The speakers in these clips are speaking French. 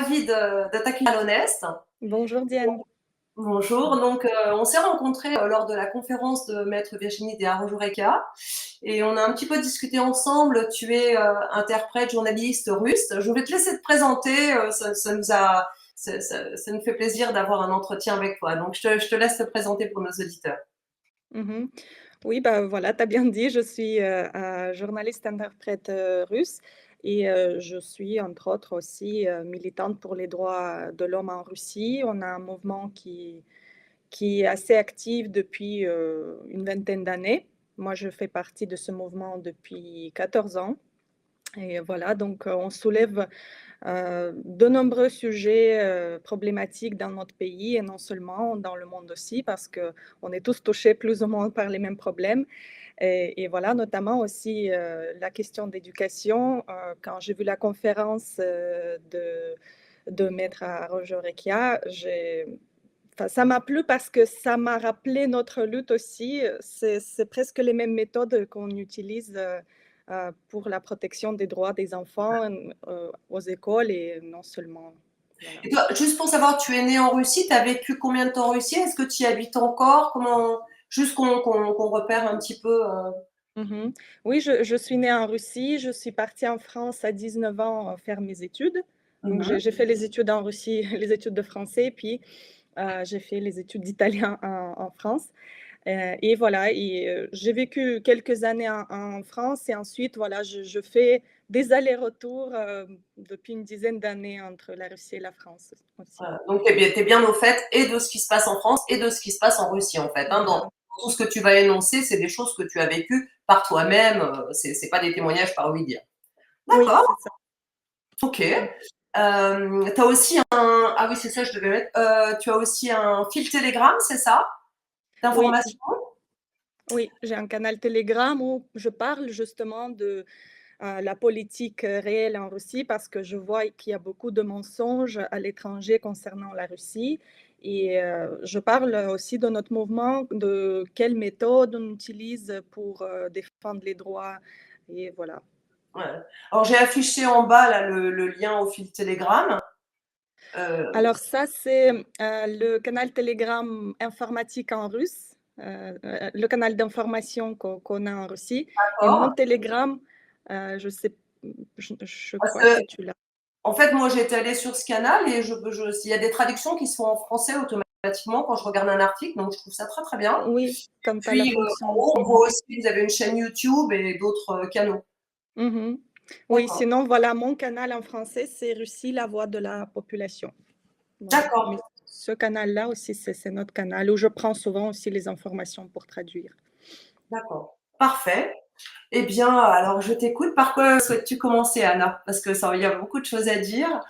ravie de t'accueillir à l'Honest. Bonjour Diane. Bonjour. Donc, on s'est rencontrés lors de la conférence de Maître Virginie de Arojureka et on a un petit peu discuté ensemble. Tu es interprète, journaliste russe. Je vais te laisser te présenter. Ça nous fait plaisir d'avoir un entretien avec toi. Donc, je te laisse te présenter pour nos auditeurs. Mhm. Oui, bah voilà, tu as bien dit, je suis journaliste interprète russe et je suis entre autres aussi militante pour les droits de l'homme en Russie. On a un mouvement qui est assez actif depuis une vingtaine d'années. Moi, je fais partie de ce mouvement depuis 14 ans. Et voilà, donc on soulève de nombreux sujets problématiques dans notre pays et non seulement dans le monde aussi, parce qu'on est tous touchés plus ou moins par les mêmes problèmes. Et voilà, notamment aussi la question d'éducation. Quand j'ai vu la conférence de Maître Roger Rekia, enfin, ça m'a plu parce que ça m'a rappelé notre lutte aussi. C'est presque les mêmes méthodes qu'on utilise pour la protection des droits des enfants aux écoles et non seulement. Voilà. Et toi, juste pour savoir, tu es né en Russie, tu as vécu combien de temps en Russie? Est-ce que tu y habites encore? Comment, juste qu'on repère un petit peu. Mhm. Oui, je suis née en Russie. Je suis partie en France à 19 ans faire mes études. Donc, Mhm. j'ai fait les études en Russie, les études de français, puis j'ai fait les études d'italien en France. Et voilà, j'ai vécu quelques années en France et ensuite, voilà, je fais des allers-retours depuis une dizaine d'années entre la Russie et la France aussi. Voilà. Donc, t'es bien au fait et de ce qui se passe en France et de ce qui se passe en Russie, en fait. Hein. Dans Voilà. tout ce que tu vas énoncer, c'est des choses que tu as vécues par toi-même. C'est pas des témoignages par oui dire. Oui, D'accord, c'est ça. ok. T'as aussi un. Ah oui, c'est ça, je devais mettre. Tu as aussi un fil Telegram, c'est ça? Oui, D'information? oui, j'ai un canal Telegram où je parle justement de la politique réelle en Russie parce que je vois qu'il y a beaucoup de mensonges à l'étranger concernant la Russie. Et je parle aussi de notre mouvement, de quelles méthodes on utilise pour défendre les droits. Et voilà. Ouais. Alors, j'ai affiché en bas là, le lien au fil Telegram. Alors ça, c'est le canal Telegram informatique en russe, le canal d'information qu'on a en Russie. Et mon D'accord. Telegram, je sais, je Parce crois que, que tu l'as. en fait, moi, j'étais allée sur ce canal et il y a des traductions qui se font en français automatiquement quand je regarde un article, donc je trouve ça très très bien. Oui, quand tu as la Puis, en fonction. haut, on Mhm. voit aussi que vous avez une chaîne YouTube et d'autres canaux. Mhm. Oui, D'accord. sinon, voilà, mon canal en français, c'est Russie, la voix de la population. Voilà. D'accord. Mais ce canal-là aussi, c'est notre canal où je prends souvent aussi les informations pour traduire. D'accord. Parfait. Eh bien, alors je t'écoute. Par quoi souhaites-tu commencer, Anna? Parce que ça, il y a beaucoup de choses à dire.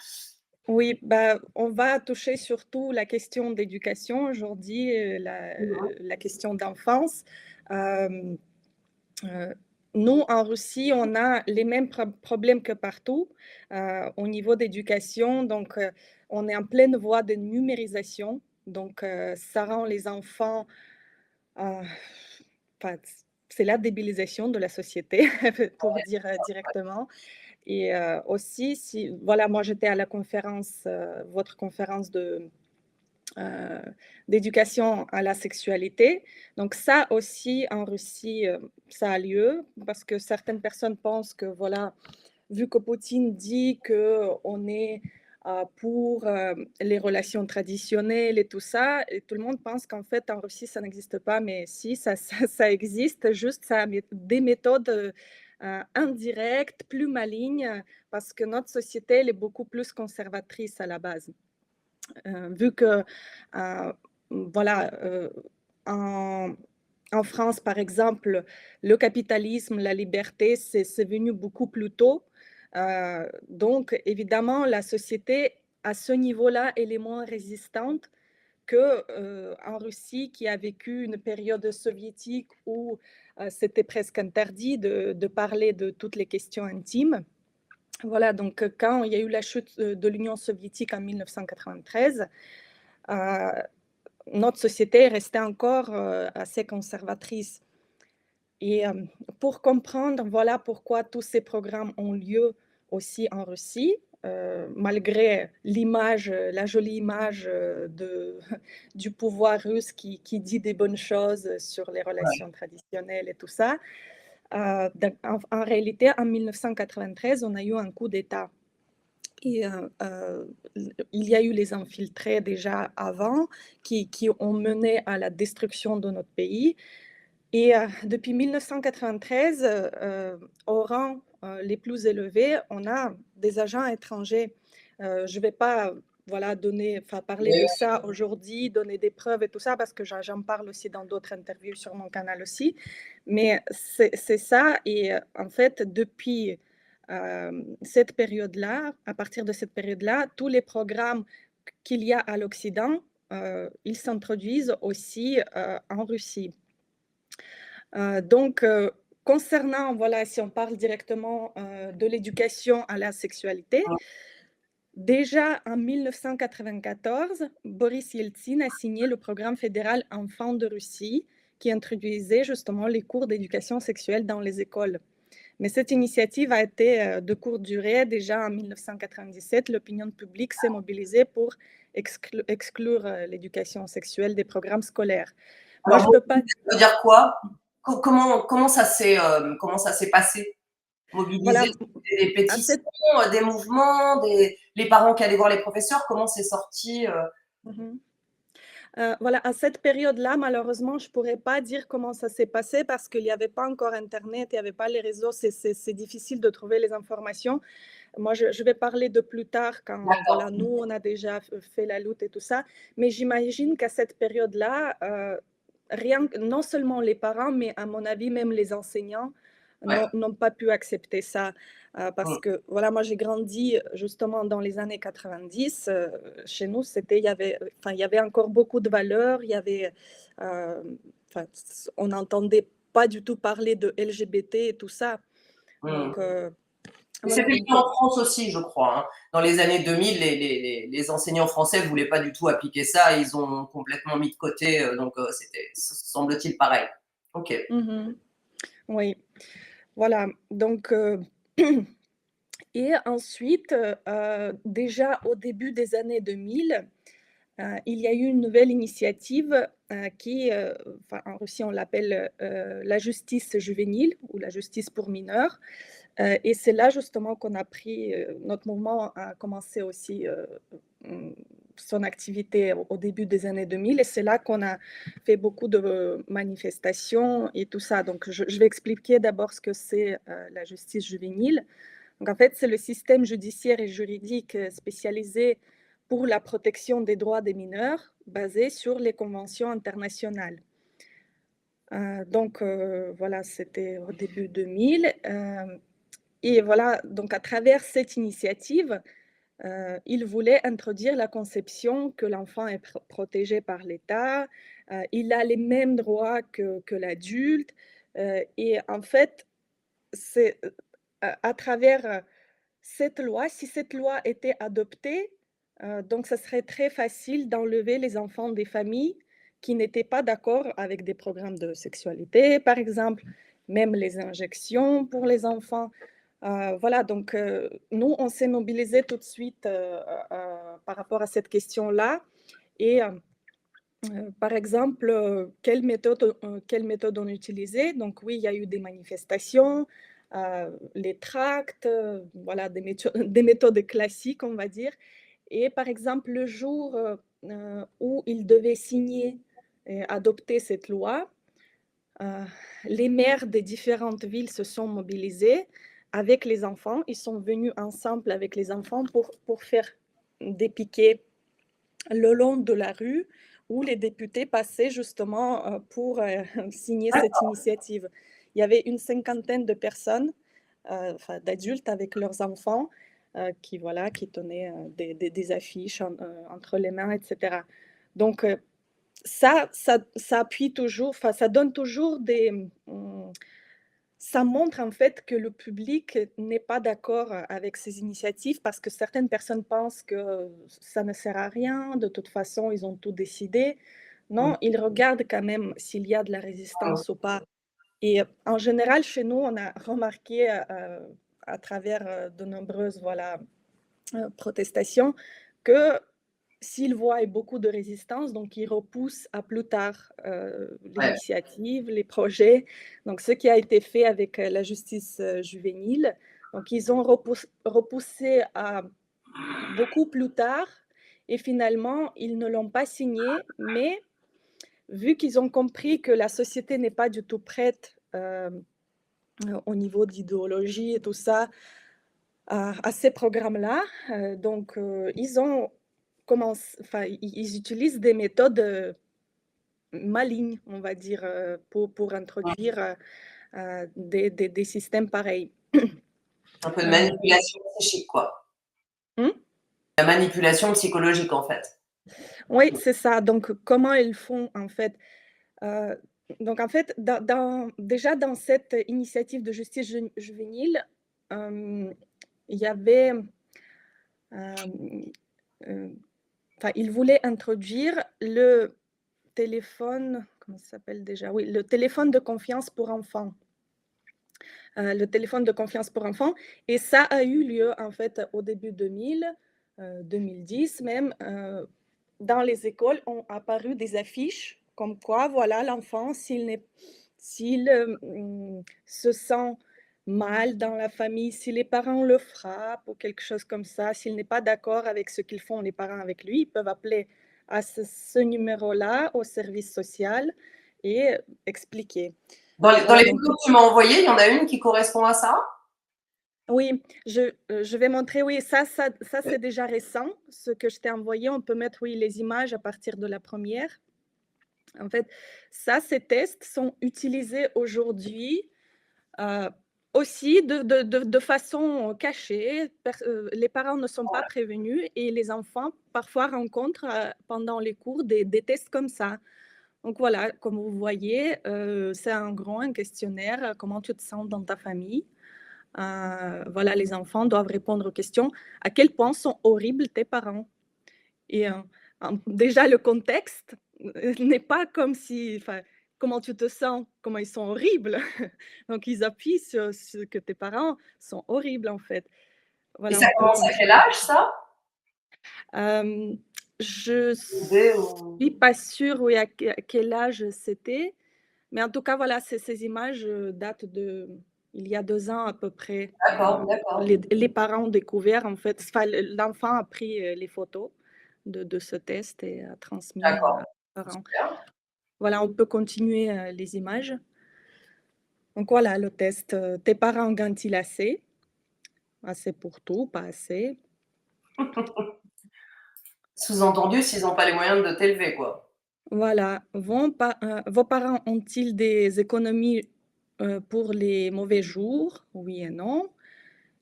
Oui, bah, on va toucher surtout la question d'éducation aujourd'hui, Mhm. la question d'enfance. Euh, euh, Nous, en Russie, on a les mêmes problèmes que partout au niveau d'éducation. Donc, on est en pleine voie de numérisation. Donc, ça rend les enfants, euh, enfin, c'est la débilisation de la société, pour dire directement. Et aussi, si, voilà, moi j'étais à la conférence, votre conférence euh, d'éducation à la sexualité. Donc ça aussi, en Russie, ça a lieu parce que certaines personnes pensent que, voilà, vu que Poutine dit qu'on est pour les relations traditionnelles et tout ça, et tout le monde pense qu'en fait, en Russie, ça n'existe pas, mais si, ça existe, juste ça a des méthodes indirectes, plus malignes, parce que notre société, elle est beaucoup plus conservatrice à la base. Vu que, voilà, en, en France, par exemple, le capitalisme, la liberté, c'est venu beaucoup plus tôt. Donc, évidemment, la société, à ce niveau-là, elle est moins résistante que en Russie, qui a vécu une période soviétique où c'était presque interdit de parler de toutes les questions intimes. Voilà, donc quand il y a eu la chute de l'Union soviétique en 1993, euh, notre société est restée encore assez conservatrice. Et pour comprendre, voilà pourquoi tous ces programmes ont lieu aussi en Russie, malgré l'image, la jolie image du pouvoir russe qui dit des bonnes choses sur les Ouais. relations traditionnelles et tout ça. En réalité, en 1993, on a eu un coup d'État. Et il y a eu les infiltrés déjà avant qui ont mené à la destruction de notre pays. Et depuis 1993, au rang les plus élevés, on a des agents étrangers. Je ne vais pas voilà, parler de Ouais. ça aujourd'hui, donner des preuves et tout ça, parce que j'en parle aussi dans d'autres interviews sur mon canal aussi. Mais c'est ça. Et en fait, depuis cette période-là, à partir de cette période-là, tous les programmes qu'il y a à l'Occident, ils s'introduisent aussi en Russie. Donc, concernant, voilà, si on parle directement de l'éducation à la sexualité, déjà en 1994, Boris Yeltsin a signé le programme fédéral Enfants de Russie qui introduisait justement les cours d'éducation sexuelle dans les écoles. Mais cette initiative a été de courte durée. Déjà en 1997, l'opinion publique s'est mobilisée pour exclure l'éducation sexuelle des programmes scolaires. Moi, je Alors, ne peux pas... ça veut dire quoi? Comment ça s'est passé? Mobiliser, Voilà, c'était des à pétitions, cette... des mouvements, les parents qui allaient voir les professeurs, comment c'est sorti? Mhm. Voilà, à cette période-là, malheureusement, je ne pourrais pas dire comment ça s'est passé parce qu'il n'y avait pas encore Internet, il n'y avait pas les réseaux, c'est difficile de trouver les informations. Moi, je vais parler de plus tard quand, D'accord. voilà, nous, on a déjà fait la lutte et tout ça. Mais j'imagine qu'à cette période-là, non seulement les parents, mais à mon avis, même les enseignants Ouais. n'ont pas pu accepter ça. Parce Mmh. que, voilà, moi, j'ai grandi justement dans les années 90. Chez nous, il y avait encore beaucoup de valeurs. Euh, on n'entendait pas du tout parler de LGBT et tout ça. Mmh. Donc, Et voilà, c'était le donc cas en France aussi, je crois, hein. Dans les années 2000, les enseignants français ne voulaient pas du tout appliquer ça. Ils ont complètement mis de côté. Donc, c'était, semble-t-il, pareil. OK. mhm, oui, voilà. Donc, et ensuite, déjà au début des années 2000, il y a eu une nouvelle initiative en Russie, on l'appelle la justice juvénile ou la justice pour mineurs. Et c'est là justement qu'on a pris, notre mouvement a commencé aussi mm, son activité au début des années 2000 et c'est là qu'on a fait beaucoup de manifestations et tout ça. Donc je vais expliquer d'abord ce que c'est la justice juvénile. Donc en fait, c'est le système judiciaire et juridique spécialisé pour la protection des droits des mineurs basé sur les conventions internationales. Donc voilà, c'était au début 2000. Et voilà, donc à travers cette initiative, il voulait introduire la conception que l'enfant est protégé par l'État, il a les mêmes droits que l'adulte. Et en fait, c'est à travers cette loi, si cette loi était adoptée, donc ça serait très facile d'enlever les enfants des familles qui n'étaient pas d'accord avec des programmes de sexualité, par exemple, même les injections pour les enfants. Voilà, donc nous, on s'est mobilisés tout de suite par rapport à cette question-là. Et par exemple, quelle méthode on utilisait? Donc oui, il y a eu des manifestations, les tracts, voilà, des méthodes classiques, on va dire. Et par exemple, le jour où ils devaient signer et adopter cette loi, euh, les maires des différentes villes se sont mobilisés avec les enfants. Ils sont venus ensemble avec les enfants pour faire des piquets le long de la rue où les députés passaient justement pour signer cette initiative. Il y avait une cinquantaine de personnes, d'adultes avec leurs enfants, qui tenaient des affiches entre les mains, etc. Donc, ça appuie toujours, ça donne toujours ça montre en fait que le public n'est pas d'accord avec ces initiatives parce que certaines personnes pensent que ça ne sert à rien, de toute façon, ils ont tout décidé. Mmh. Non, ils regardent quand même s'il y a de la résistance ou pas. Et en général, chez nous, on a remarqué à travers de nombreuses voilà, protestation, que s'ils voient beaucoup de résistance, donc ils repoussent à plus tard Ouais. l'initiative, les projets. Donc ce qui a été fait avec la justice juvénile, donc ils ont repoussé à beaucoup plus tard et finalement ils ne l'ont pas signé, mais vu qu'ils ont compris que la société n'est pas du tout prête au niveau d'idéologie et tout ça, à ces programmes-là, donc ils ont commencé, enfin, ils utilisent des méthodes malignes, on va dire, pour introduire des systèmes pareils. Un peu de Euh, manipulation psychique, quoi. hmm? La manipulation psychologique, en fait. Oui, c'est ça. Donc, comment ils font, en fait? Euh, donc, en fait, déjà dans cette initiative de justice juvénile, il y avait euh, euh, enfin, il voulait introduire le téléphone, comment ça s'appelle déjà? Oui, le téléphone de confiance pour enfants. Le téléphone de confiance pour enfants. Et ça a eu lieu, en fait, au début 2000, 2010 même. Dans les écoles ont apparu des affiches comme quoi, voilà, l'enfant, s'il se sent mal dans la famille, si les parents le frappent ou quelque chose comme ça, s'il n'est pas d'accord avec ce qu'ils font les parents avec lui, ils peuvent appeler à ce numéro-là au service social et expliquer. Dans Voilà, les donc photos que tu m'as envoyées, il y en a une qui correspond à ça? oui, je vais montrer, oui, ça c'est déjà récent, ce que je t'ai envoyé. On peut mettre, oui, les images à partir de la première. En fait, ça, ces tests sont utilisés aujourd'hui euh, aussi de façon cachée. Les parents ne sont pas prévenus et les enfants parfois rencontrent pendant les cours des tests comme ça. Donc voilà, comme vous voyez, c'est en gros un questionnaire, comment tu te sens dans ta famille. Voilà, les enfants doivent répondre aux questions. À quel point sont horribles tes parents? Et déjà, le contexte n'est pas comme si, enfin, comment tu te sens, comment ils sont horribles. Donc, ils appuient sur ce que tes parents sont horribles, en fait. Et Voilà, ça on peut commence à quel continuer. âge, ça? Je Bébé ou... suis pas sûre oui, à quel âge c'était, mais en tout cas, voilà, ces images datent de il y a 2 ans à peu près. D'accord, d'accord, Les parents ont découvert, en fait, enfin, l'enfant a pris les photos de ce test et a transmis d'accord. aux parents. Super. Voilà, on peut continuer les images. Donc voilà, le test. Tes parents gagnent-ils assez? Assez pour tout, pas assez. Sous-entendu, s'ils n'ont pas les moyens de t'élever, quoi. Voilà. Vos parents ont-ils des économies pour les mauvais jours? Oui et non.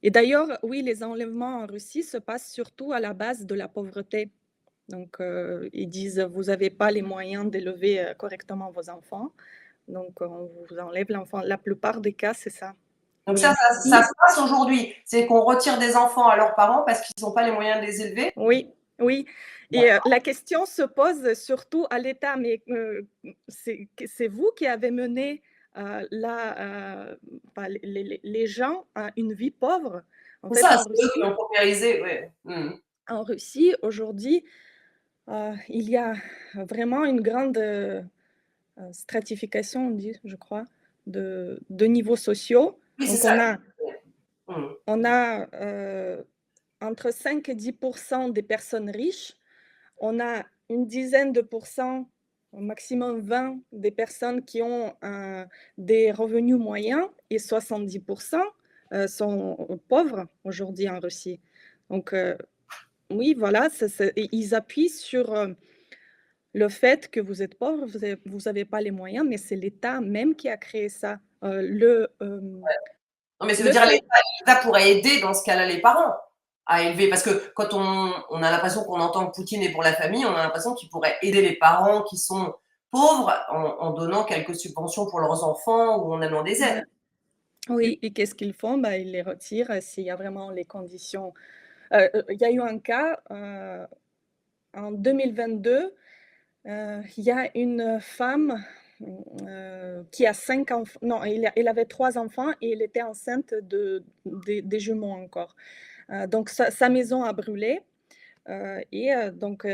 Et d'ailleurs, oui, les enlèvements en Russie se passent surtout à la base de la pauvreté. Donc, ils disent, vous n'avez pas les moyens d'élever correctement vos enfants. Donc, on vous enlève l'enfant. La plupart des cas, c'est ça. Donc Mais ça se passe aujourd'hui. C'est qu'on retire des enfants à leurs parents parce qu'ils n'ont pas les moyens de les élever. oui, oui. Et la question se pose surtout à l'État, mais c'est vous qui avez mené enfin, les gens à une vie pauvre. En C'est fait, ça, c'est eux qui ont paupérisé, ouais. Mmh. En Russie, aujourd'hui, il y a vraiment une grande stratification, on dit, je crois, de niveaux sociaux. Oui, c'est Donc, ça. Mmh. on a entre 5 et 10% des personnes riches. On a une dizaine de pourcents, au maximum 20, des personnes qui ont des revenus moyens et 70% sont pauvres aujourd'hui en Russie. Donc, oui, voilà, ils appuient sur le fait que vous êtes pauvre, vous avez pas les moyens, mais c'est l'État même qui a créé ça. Non, mais ça veut Le dire fait, l'État pourrait aider dans ce cas-là les parents à élever. Parce que quand on a l'impression qu'on entend que Poutine est pour la famille, on a l'impression qu'il pourrait aider les parents qui sont pauvres en donnant quelques subventions pour leurs enfants ou en amenant des aides. ouais, oui, et qu'est-ce qu'ils font? Bah, ils les retirent s'il y a vraiment les conditions. Il y a eu un cas en 2022, il y a une femme qui a 5 enfants, non, elle avait 3 enfants et elle était enceinte des jumeaux encore. Donc sa maison a brûlé, et donc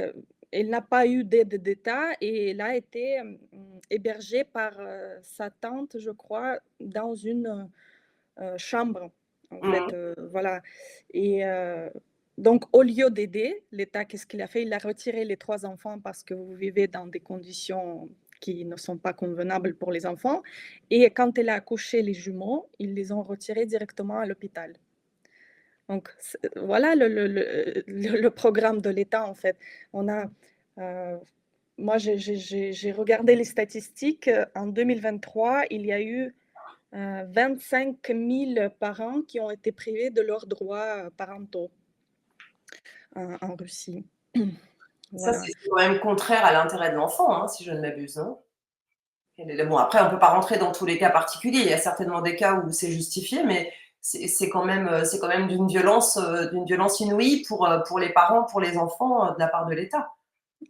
elle n'a pas eu d'aide d'État et elle a été, hébergée par, sa tante, je crois, dans une, chambre, en fait, Mmh. voilà. Et donc au lieu d'aider, l'État, qu'est-ce qu'il a fait? Il a retiré les 3 enfants parce que vous vivez dans des conditions qui ne sont pas convenables pour les enfants, et quand elle a accouché les jumeaux, ils les ont retirés directement à l'hôpital. Donc voilà le programme de l'État, en fait. On a, heu, moi j'ai regardé les statistiques, en 2023, il y a eu 25 000 parents qui ont été privés de leurs droits, parentaux en Russie. Ça, Voilà. c'est quand même contraire à l'intérêt de l'enfant, hein, si je ne m'abuse, non? Bon, après, on ne peut pas rentrer dans tous les cas particuliers. Il y a certainement des cas où c'est justifié, mais c'est quand même d'une violence inouïe pour les parents, pour les enfants, de la part de l'État.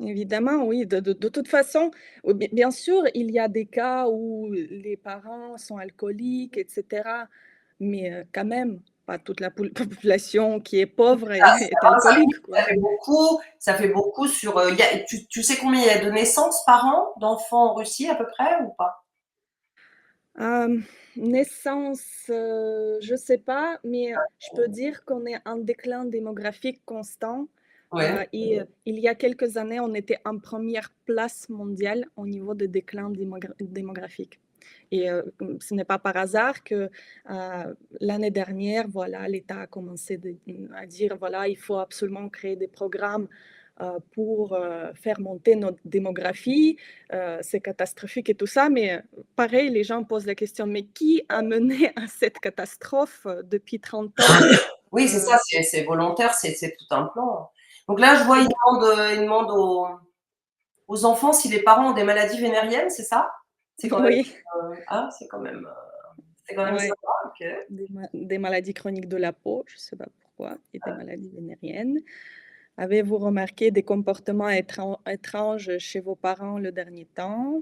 Évidemment, oui, de toute façon, bien sûr, il y a des cas où les parents sont alcooliques et cetera, mais quand même, pas toute la population qui est pauvre Ça, est ça alcoolique, quoi. ça fait beaucoup sur, tu sais combien il y a de naissances par an d'enfants en Russie à peu près ou pas? Hem, Naissance, je sais pas, mais je peux dire qu'on est en déclin démographique constant, Ouais, et il y a quelques années, on était en première place mondiale au niveau de déclin démographique, et ce n'est pas par hasard que, l'année dernière, voilà, l'État a commencé à dire: «Voilà, il faut absolument créer des programmes, pour, faire monter notre démographie, c'est catastrophique et tout ça», mais pareil, les gens posent la question: «Mais qui a mené à cette catastrophe, depuis 30 ans?» oui, c'est Heu, ça, c'est volontaire, c'est tout un plan. Donc là, je vois, exa ils demandent aux enfants si les parents ont des maladies vénériennes, c'est ça? C'est quand même, oui, c'est c'est quand même ouais, sympa, OK. des maladies chroniques de la peau, je ne sais pas pourquoi, et des maladies vénériennes. Avez-vous remarqué des comportements étranges chez vos parents le dernier temps?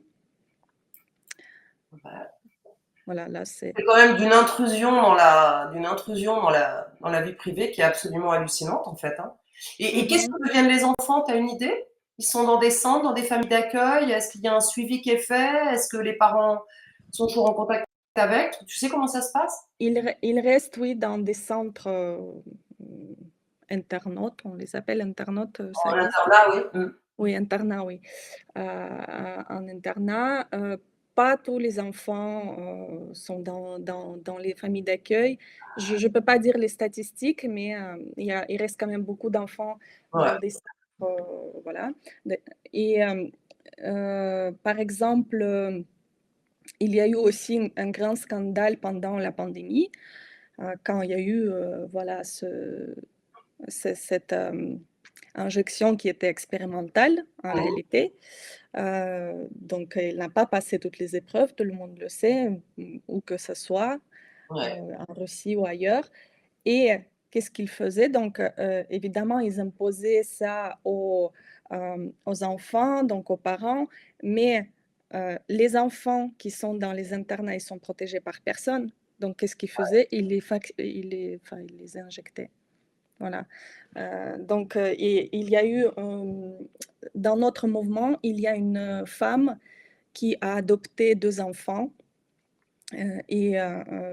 Bah, Voilà, là, c'est c'est quand même d'une intrusion dans la vie privée qui est absolument hallucinante, en fait, hein. Et qu'est-ce mmh que deviennent les enfants? Tu as une idée? Ils sont dans des centres, dans des familles d'accueil? Est-ce qu'il y a un suivi qui est fait? Est-ce que les parents sont toujours en contact avec? Tu sais comment ça se passe? Ils restent, oui, dans des centres, mmh, internautes, on les appelle internautes, ça En existe? internat, oui. Mmh. Oui, internat, oui. En internat, pas tous les enfants, sont dans les familles d'accueil. Je peux pas dire les statistiques, mais il reste quand même beaucoup d'enfants Ouais, dans des centres, voilà, de et par exemple, il y a eu aussi un grand scandale pendant la pandémie, quand il y a eu, voilà, cette, injection qui était expérimentale en mmh, réalité. Donc elle n'a pas passé toutes les épreuves, tout le monde le sait, où que ce soit, ouais, en Russie ou ailleurs. Et qu'est-ce qu'ils faisaient? Donc évidemment, ils imposaient ça aux enfants, donc aux parents, mais les enfants qui sont dans les internats, ils sont protégés par personne. Donc qu'est-ce qu'ils faisaient? Ils les injectaient. Voilà. Donc et il y a eu, dans notre mouvement, il y a une, femme qui a adopté 2 enfants, et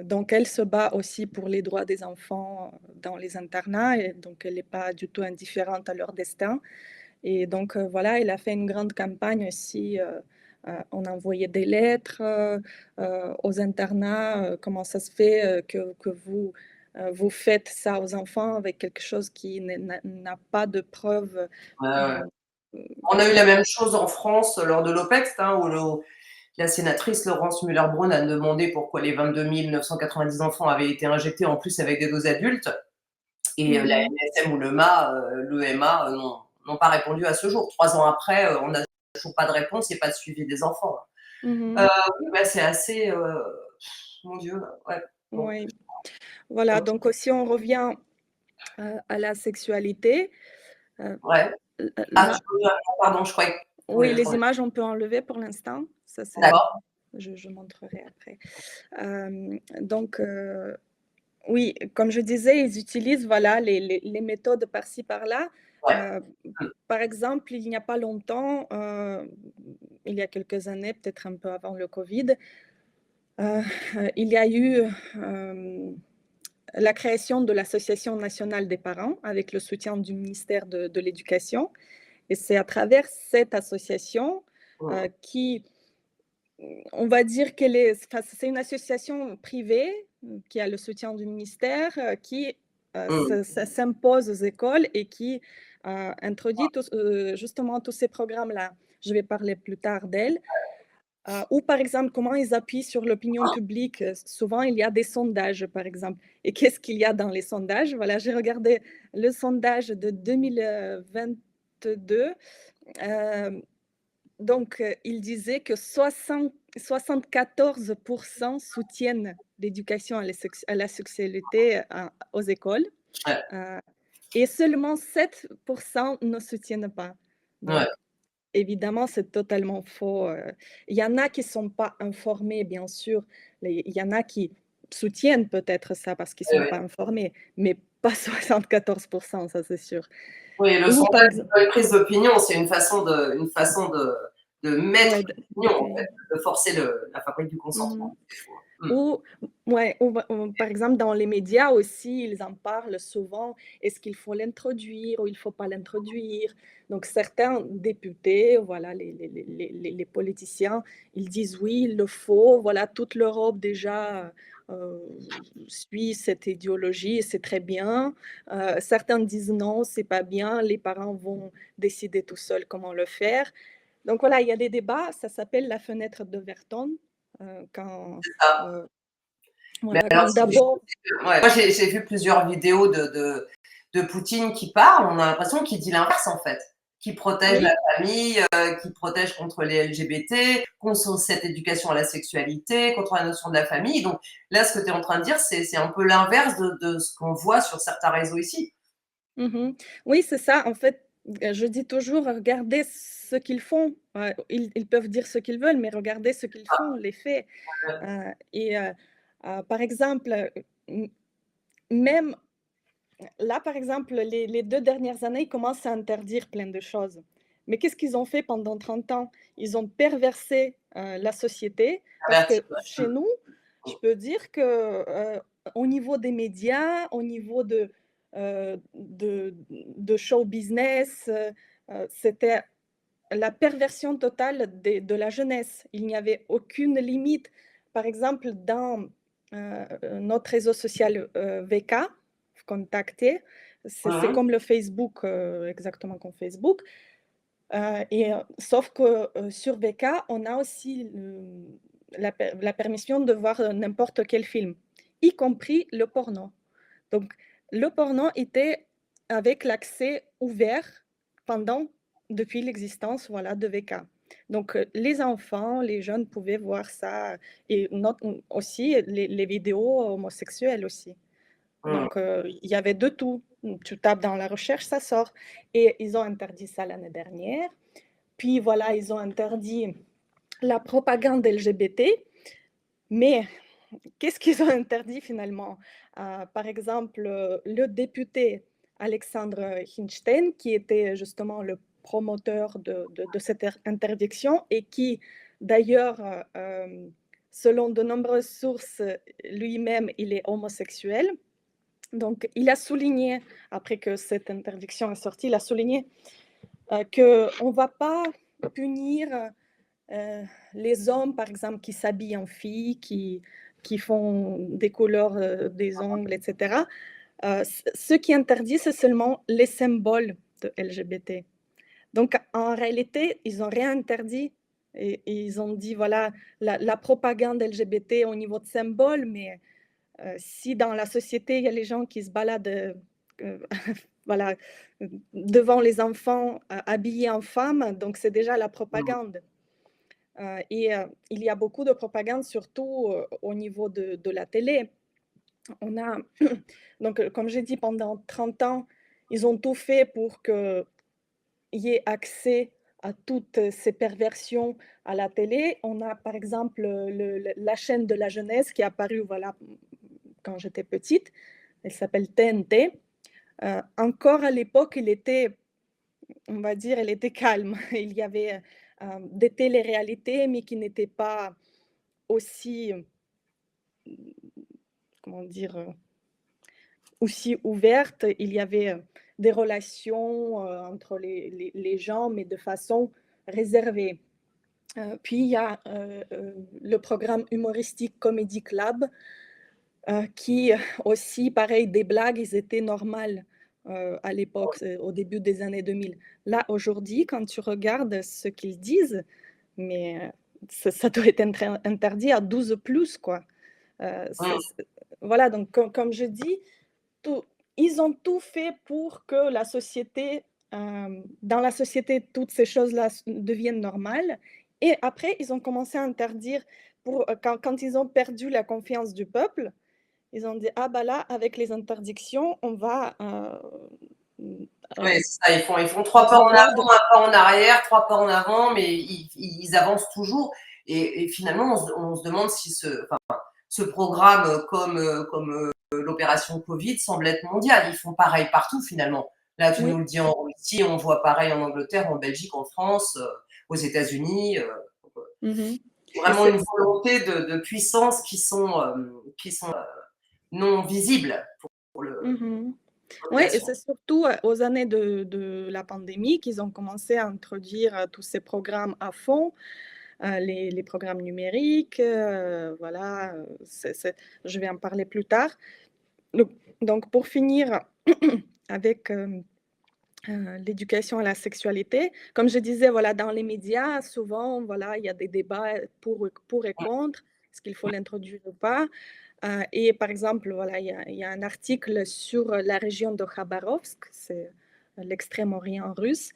donc elle se bat aussi pour les droits des enfants, dans les internats, et donc elle n'est pas du tout indifférente à leur destin, et donc voilà, elle a fait une grande campagne aussi, on a envoyé des lettres, aux internats, comment ça se fait, que vous, vous faites ça aux enfants avec quelque chose qui n'a pas de preuves, ouais, ouais. heu, On a eu la voilà. même chose en France lors de l'OPEX, hein, où la sénatrice Laurence Muller-Bronn a demandé pourquoi les 22 990 enfants avaient été injectés en plus avec des doses adultes. Et la Mmh NSM ou l'EMA n'ont pas répondu à ce jour. 3 ans après, on n'a toujours pas de réponse et pas de suivi des enfants. mh. Oui, bah, c'est assez, mon Dieu, ouais, bon. Oui. Voilà, donc si on revient, à la sexualité, Ouais. Ah, tu là, peux pardon, je croyais que tu oui, voulais les répondre. images, on peut enlever pour l'instant. Ça, c'est D'accord. je montrerai après. Donc Oui, comme je disais, ils utilisent voilà, les méthodes par-ci, par-là. Ouais. Euh, Mmh. Par exemple, il n'y a pas longtemps, il y a quelques années, peut-être un peu avant le Covid, euh, il y a eu la création de l'Association nationale des parents avec le soutien du ministère de l'Éducation. Et c'est à travers cette association Mmh. qui, on va dire qu'elle est, enfin, c'est une association privée qui a le soutien du ministère, qui Mmh. s'impose aux écoles et qui introduit justement tous ces programmes-là. Je vais parler plus tard d'elle. Ou par exemple, comment ils appuient sur l'opinion publique. Souvent, il y a des sondages, par exemple. Et qu'est-ce qu'il y a dans les sondages? Voilà, j'ai regardé le sondage de 2022. Euh, donc, il disait que 74% soutiennent l'éducation à la sexualité aux écoles Ouais. euh, et seulement 7% ne soutiennent pas. Ouais. Donc, évidemment, c'est totalement faux. Il y en a qui ne sont pas informés, bien sûr. Il y en a qui soutiennent peut-être ça parce qu'ils ne Ouais, sont ouais. pas informés, mais pas 74%, ça c'est sûr. Oui, le Ou par sondage, exemple, c'est pas une prise d'opinion, c'est une façon de mettre ouais, l'opinion, en ok. fait, de forcer la fabrique du Mhm. consentement. Mmh. Ou, ouais, par exemple, dans les médias aussi, ils en parlent souvent. Est-ce qu'il faut l'introduire ou il ne faut pas l'introduire? Donc, certains députés, voilà, les politiciens, ils disent oui, il le faut. Voilà, toute l'Europe déjà suit cette idéologie et c'est très bien. Certains disent non, c'est pas bien. Les parents vont décider tout seuls comment le faire. Donc, voilà, il y a des débats. Ça s'appelle la fenêtre de Verton. Quand Ça. euh, Mais voilà, alors, quand d'abord, ouais, moi, j'ai vu plusieurs vidéos de Poutine qui parle. On a l'impression qu'il dit l'inverse, en fait. Qui protège la oui, famille, qui protège contre les LGBT, contre cette éducation à la sexualité, contre la notion de la famille. Donc là, ce que tu es en train de dire, c'est un peu l'inverse de ce qu'on voit sur certains réseaux ici. mhm. Oui, c'est ça. En fait, je dis toujours, regardez ce qu'ils font. Ils peuvent dire ce qu'ils veulent, mais regardez ce qu'ils font, les faits. Par exemple, m- même là, par exemple, les 2 dernières années, ils commencent à interdire plein de choses. Mais qu'est-ce qu'ils ont fait pendant 30 ans? Ils ont perversé la société parce que chez nous, je peux dire que au niveau des médias, au niveau de show business, c'était la perversion totale de la jeunesse. Il n'y avait aucune limite. Par exemple, dans notre réseau social VK, contacté, c'est Mhm. comme le Facebook, exactement comme Facebook. Sauf que sur VK, on a aussi la permission de voir n'importe quel film, y compris le porno. Donc, le porno était avec l'accès ouvert pendant, depuis l'existence voilà, de VK. Donc, les enfants, les jeunes pouvaient voir ça et aussi les vidéos homosexuelles aussi. Mhm. Donc, il y avait de tout. Tu tapes dans la recherche, ça sort. Et ils ont interdit ça l'année dernière. Puis voilà, ils ont interdit la propagande LGBT. Mais qu'est-ce qu'ils ont interdit finalement? Par exemple, le député Alexandre Hinstein, qui était justement le promoteur de cette interdiction et qui, d'ailleurs, selon de nombreuses sources, lui-même, il est homosexuel. Donc, il a souligné, après que cette interdiction est sortie, il a souligné qu'on ne va pas punir les hommes, par exemple, qui s'habillent en filles, qui font des couleurs des ongles, etc. Ce qui interdit, c'est seulement les symboles de LGBT. Donc, en réalité, ils n'ont rien interdit. Et ils ont dit, voilà, la propagande LGBT au niveau de symboles, mais si dans la société, il y a les gens qui se baladent voilà, devant les enfants habillés en femmes, donc c'est déjà la propagande. Il y a beaucoup de propagande, surtout au niveau de la télé. On a, donc, comme j'ai dit, pendant 30 ans, ils ont tout fait pour qu'il y ait accès à toutes ces perversions à la télé. On a, par exemple, la chaîne de la jeunesse qui est apparue voilà, quand j'étais petite. Elle s'appelle TNT. Encore à l'époque, on va dire, elle était calme. Il y avait des téléréalités, mais qui n'étaient pas aussi, comment dire, aussi ouvertes. Il y avait des relations entre les gens, mais de façon réservée. Puis il y a le programme humoristique Comedy Club, qui aussi, pareil, des blagues, ils étaient normales à l'époque, au début des années 2000. Là, aujourd'hui, quand tu regardes ce qu'ils disent, mais ça doit être interdit à 12 plus, quoi. Mmh. Voilà, donc comme je dis, tout, ils ont tout fait pour que la société, dans la société, toutes ces choses-là deviennent normales. Et après, ils ont commencé à interdire, quand ils ont perdu la confiance du peuple, ils ont dit: «Ah bah là, avec les interdictions, on va, Oui, c'est ça, ils font on 3 pas va en voir de». avant, 1 pas en arrière, 3 pas en avant, mais ils avancent toujours et finalement on se demande si ce programme comme l'opération Covid semble être mondial. Ils font pareil partout finalement. Là, tu nous Oui. le dis en Russie, on voit pareil en Angleterre, en Belgique, en France, aux États-Unis. Mmh. Vraiment C'est une volonté de puissance qui sont non visibles pour la mmh Oui, et population. c'est surtout, aux années de la pandémie qu'ils ont commencé à introduire, tous ces programmes à fond, les programmes numériques, voilà, je vais en parler plus tard. Donc pour finir avec, l'éducation à la sexualité, comme je disais, voilà, dans les médias, souvent, voilà, il y a des débats pour et contre, est-ce qu'il faut l'introduire ou pas? Et par exemple, voilà, il y a un article sur la région de Khabarovsk, c'est l'extrême-orient russe.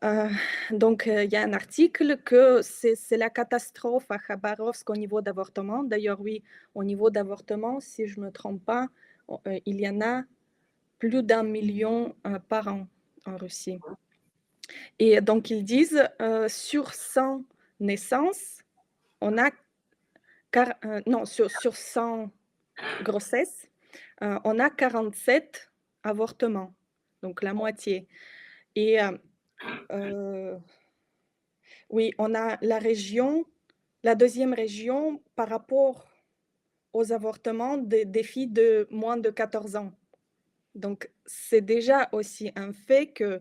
Heu, donc il y a un article que c'est la catastrophe à Khabarovsk au niveau d'avortement. D'ailleurs, oui, au niveau d'avortement, si je ne me trompe pas, il y en a plus d'1 million par an en Russie. Et donc ils disent, sur 100 naissances, on a non, sur 100 grossesses, on a 47 avortements, donc la moitié. Et heu, oui, on a la deuxième région par rapport aux avortements des filles de moins de 14 ans. Donc c'est déjà aussi un fait que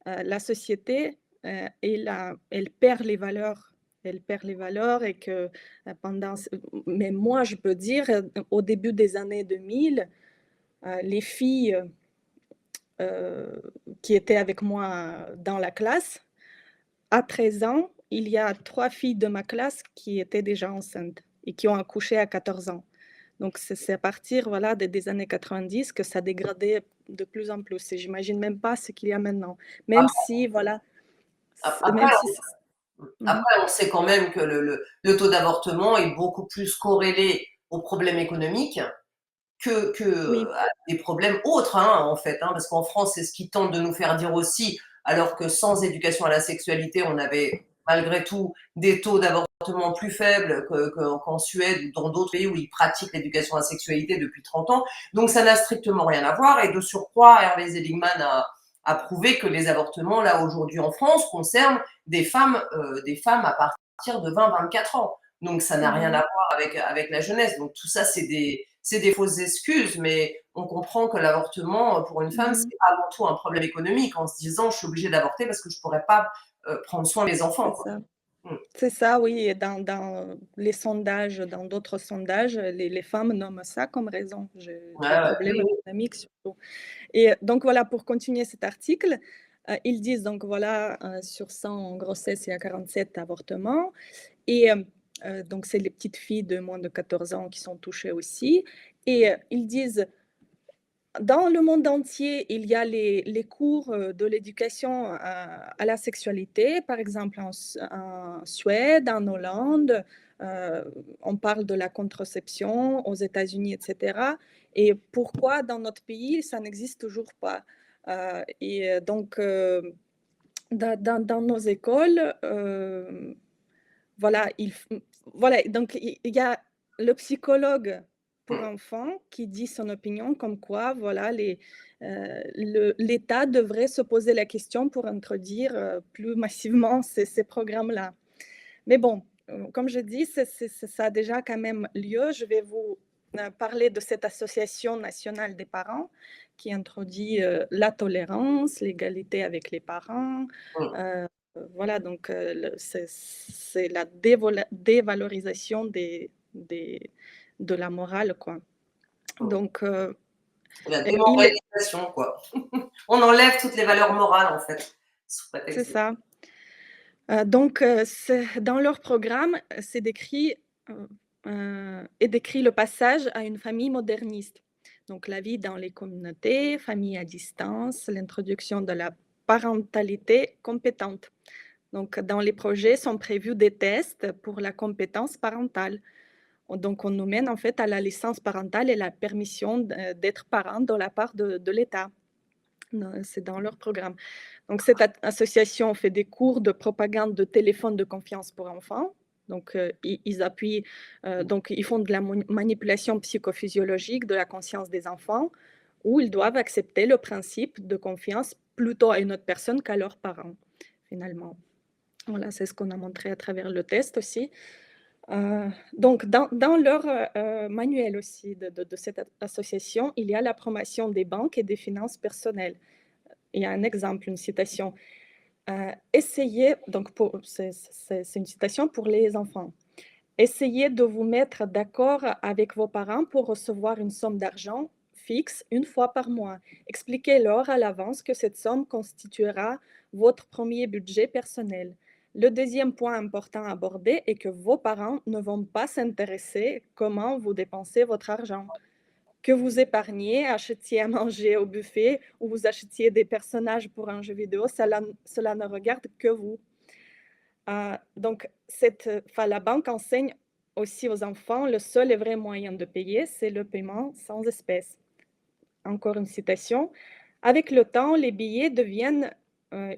la société, elle perd les valeurs. Elle perd les valeurs et que mais moi, je peux dire, au début des années 2000, les filles qui étaient avec moi dans la classe, à 13 ans, il y a 3 filles de ma classe qui étaient déjà enceintes et qui ont accouché à 14 ans. Donc c'est à partir, voilà, des années 90 que ça dégradait de plus en plus et j'imagine même pas ce qu'il y a maintenant. Même si, voilà, Après, même si mmh Après, on sait quand même que le taux d'avortement est beaucoup plus corrélé aux problèmes économiques que oui, à des problèmes autres, hein, en fait, hein, parce qu'en France, c'est ce qu'ils tentent de nous faire dire aussi, alors que sans éducation à la sexualité, on avait malgré tout des taux d'avortement plus faibles qu'en Suède ou dans d'autres pays où ils pratiquent l'éducation à la sexualité depuis 30 ans. Donc ça n'a strictement rien à voir. Et de surcroît, Hervé Seligman a prouvé que les avortements, là, aujourd'hui en France, concernent des femmes à partir de 20-24 ans. Donc ça n'a rien à mmh voir avec la jeunesse. Donc tout ça, c'est des fausses excuses, mais on comprend que l'avortement, pour une femme, mh, c'est avant tout un problème économique, en se disant: «Je suis obligée d'avorter parce que je pourrais pas, prendre soin de mes enfants», c'est quoi. ça. Mmh. C'est ça, oui, et dans les sondages, dans d'autres sondages, les femmes nomment ça comme raison, Ouais, les ouais, problèmes oui, oui. économiques surtout. Et donc voilà, pour continuer cet article, ils disent donc voilà, sur 100 grossesses, il y a 47 avortements et donc c'est les petites filles de moins de 14 ans qui sont touchées aussi et ils disent: «Dans le monde entier, il y a les cours, de l'éducation à la sexualité, par exemple en Suède, en Hollande, on parle de la contraception aux États-Unis et cetera et pourquoi dans notre pays, ça n'existe toujours pas?» Et donc dans nos écoles, voilà, voilà, donc il y a le psychologue pour enfants qui dit son opinion comme quoi, voilà, l'État devrait se poser la question pour introduire plus massivement ces programmes-là. Mais bon, comme je dis, ça a déjà quand même lieu. Je vais vous parler de cette association nationale des parents qui introduit la tolérance, l'égalité avec les parents. Voilà, donc c'est la dévalorisation de la morale, quoi. Donc, La il est, démoralisation, quoi. On enlève toutes les valeurs morales, en fait, sous c'est prétexte de... ça. Donc, dans leur programme, c'est décrit, est décrit le passage à une famille moderniste. Donc, la vie dans les communautés, famille à distance, l'introduction de la parentalité compétente. Donc, dans les projets sont prévus des tests pour la compétence parentale. Donc, on nous mène en fait à la licence parentale et la permission d'être parent de la part de l'État. C'est dans leur programme. Donc, cette association fait des cours de propagande de téléphone de confiance pour enfants. Donc, ils appuient, donc, ils font de la manipulation psychophysiologique de la conscience des enfants, où ils doivent accepter le principe de confiance plutôt à une autre personne qu'à leurs parents, finalement. Voilà, c'est ce qu'on a montré à travers le test aussi. Donc, dans leur manuel aussi de cette association, il y a la promotion des banques et des finances personnelles. Il y a un exemple, une citation. Essayez, donc c'est une citation pour les enfants. Essayez de vous mettre d'accord avec vos parents pour recevoir une somme d'argent fixe une fois par mois. Expliquez-leur à l'avance que cette somme constituera votre premier budget personnel. Le deuxième point important à aborder est que vos parents ne vont pas s'intéresser comment vous dépensez votre argent. Que vous épargniez, achetiez à manger au buffet ou vous achetiez des personnages pour un jeu vidéo, cela ne regarde que vous. Donc, la banque enseigne aussi aux enfants, le seul et vrai moyen de payer, c'est le paiement sans espèces. Encore une citation. Avec le temps, les billets deviennent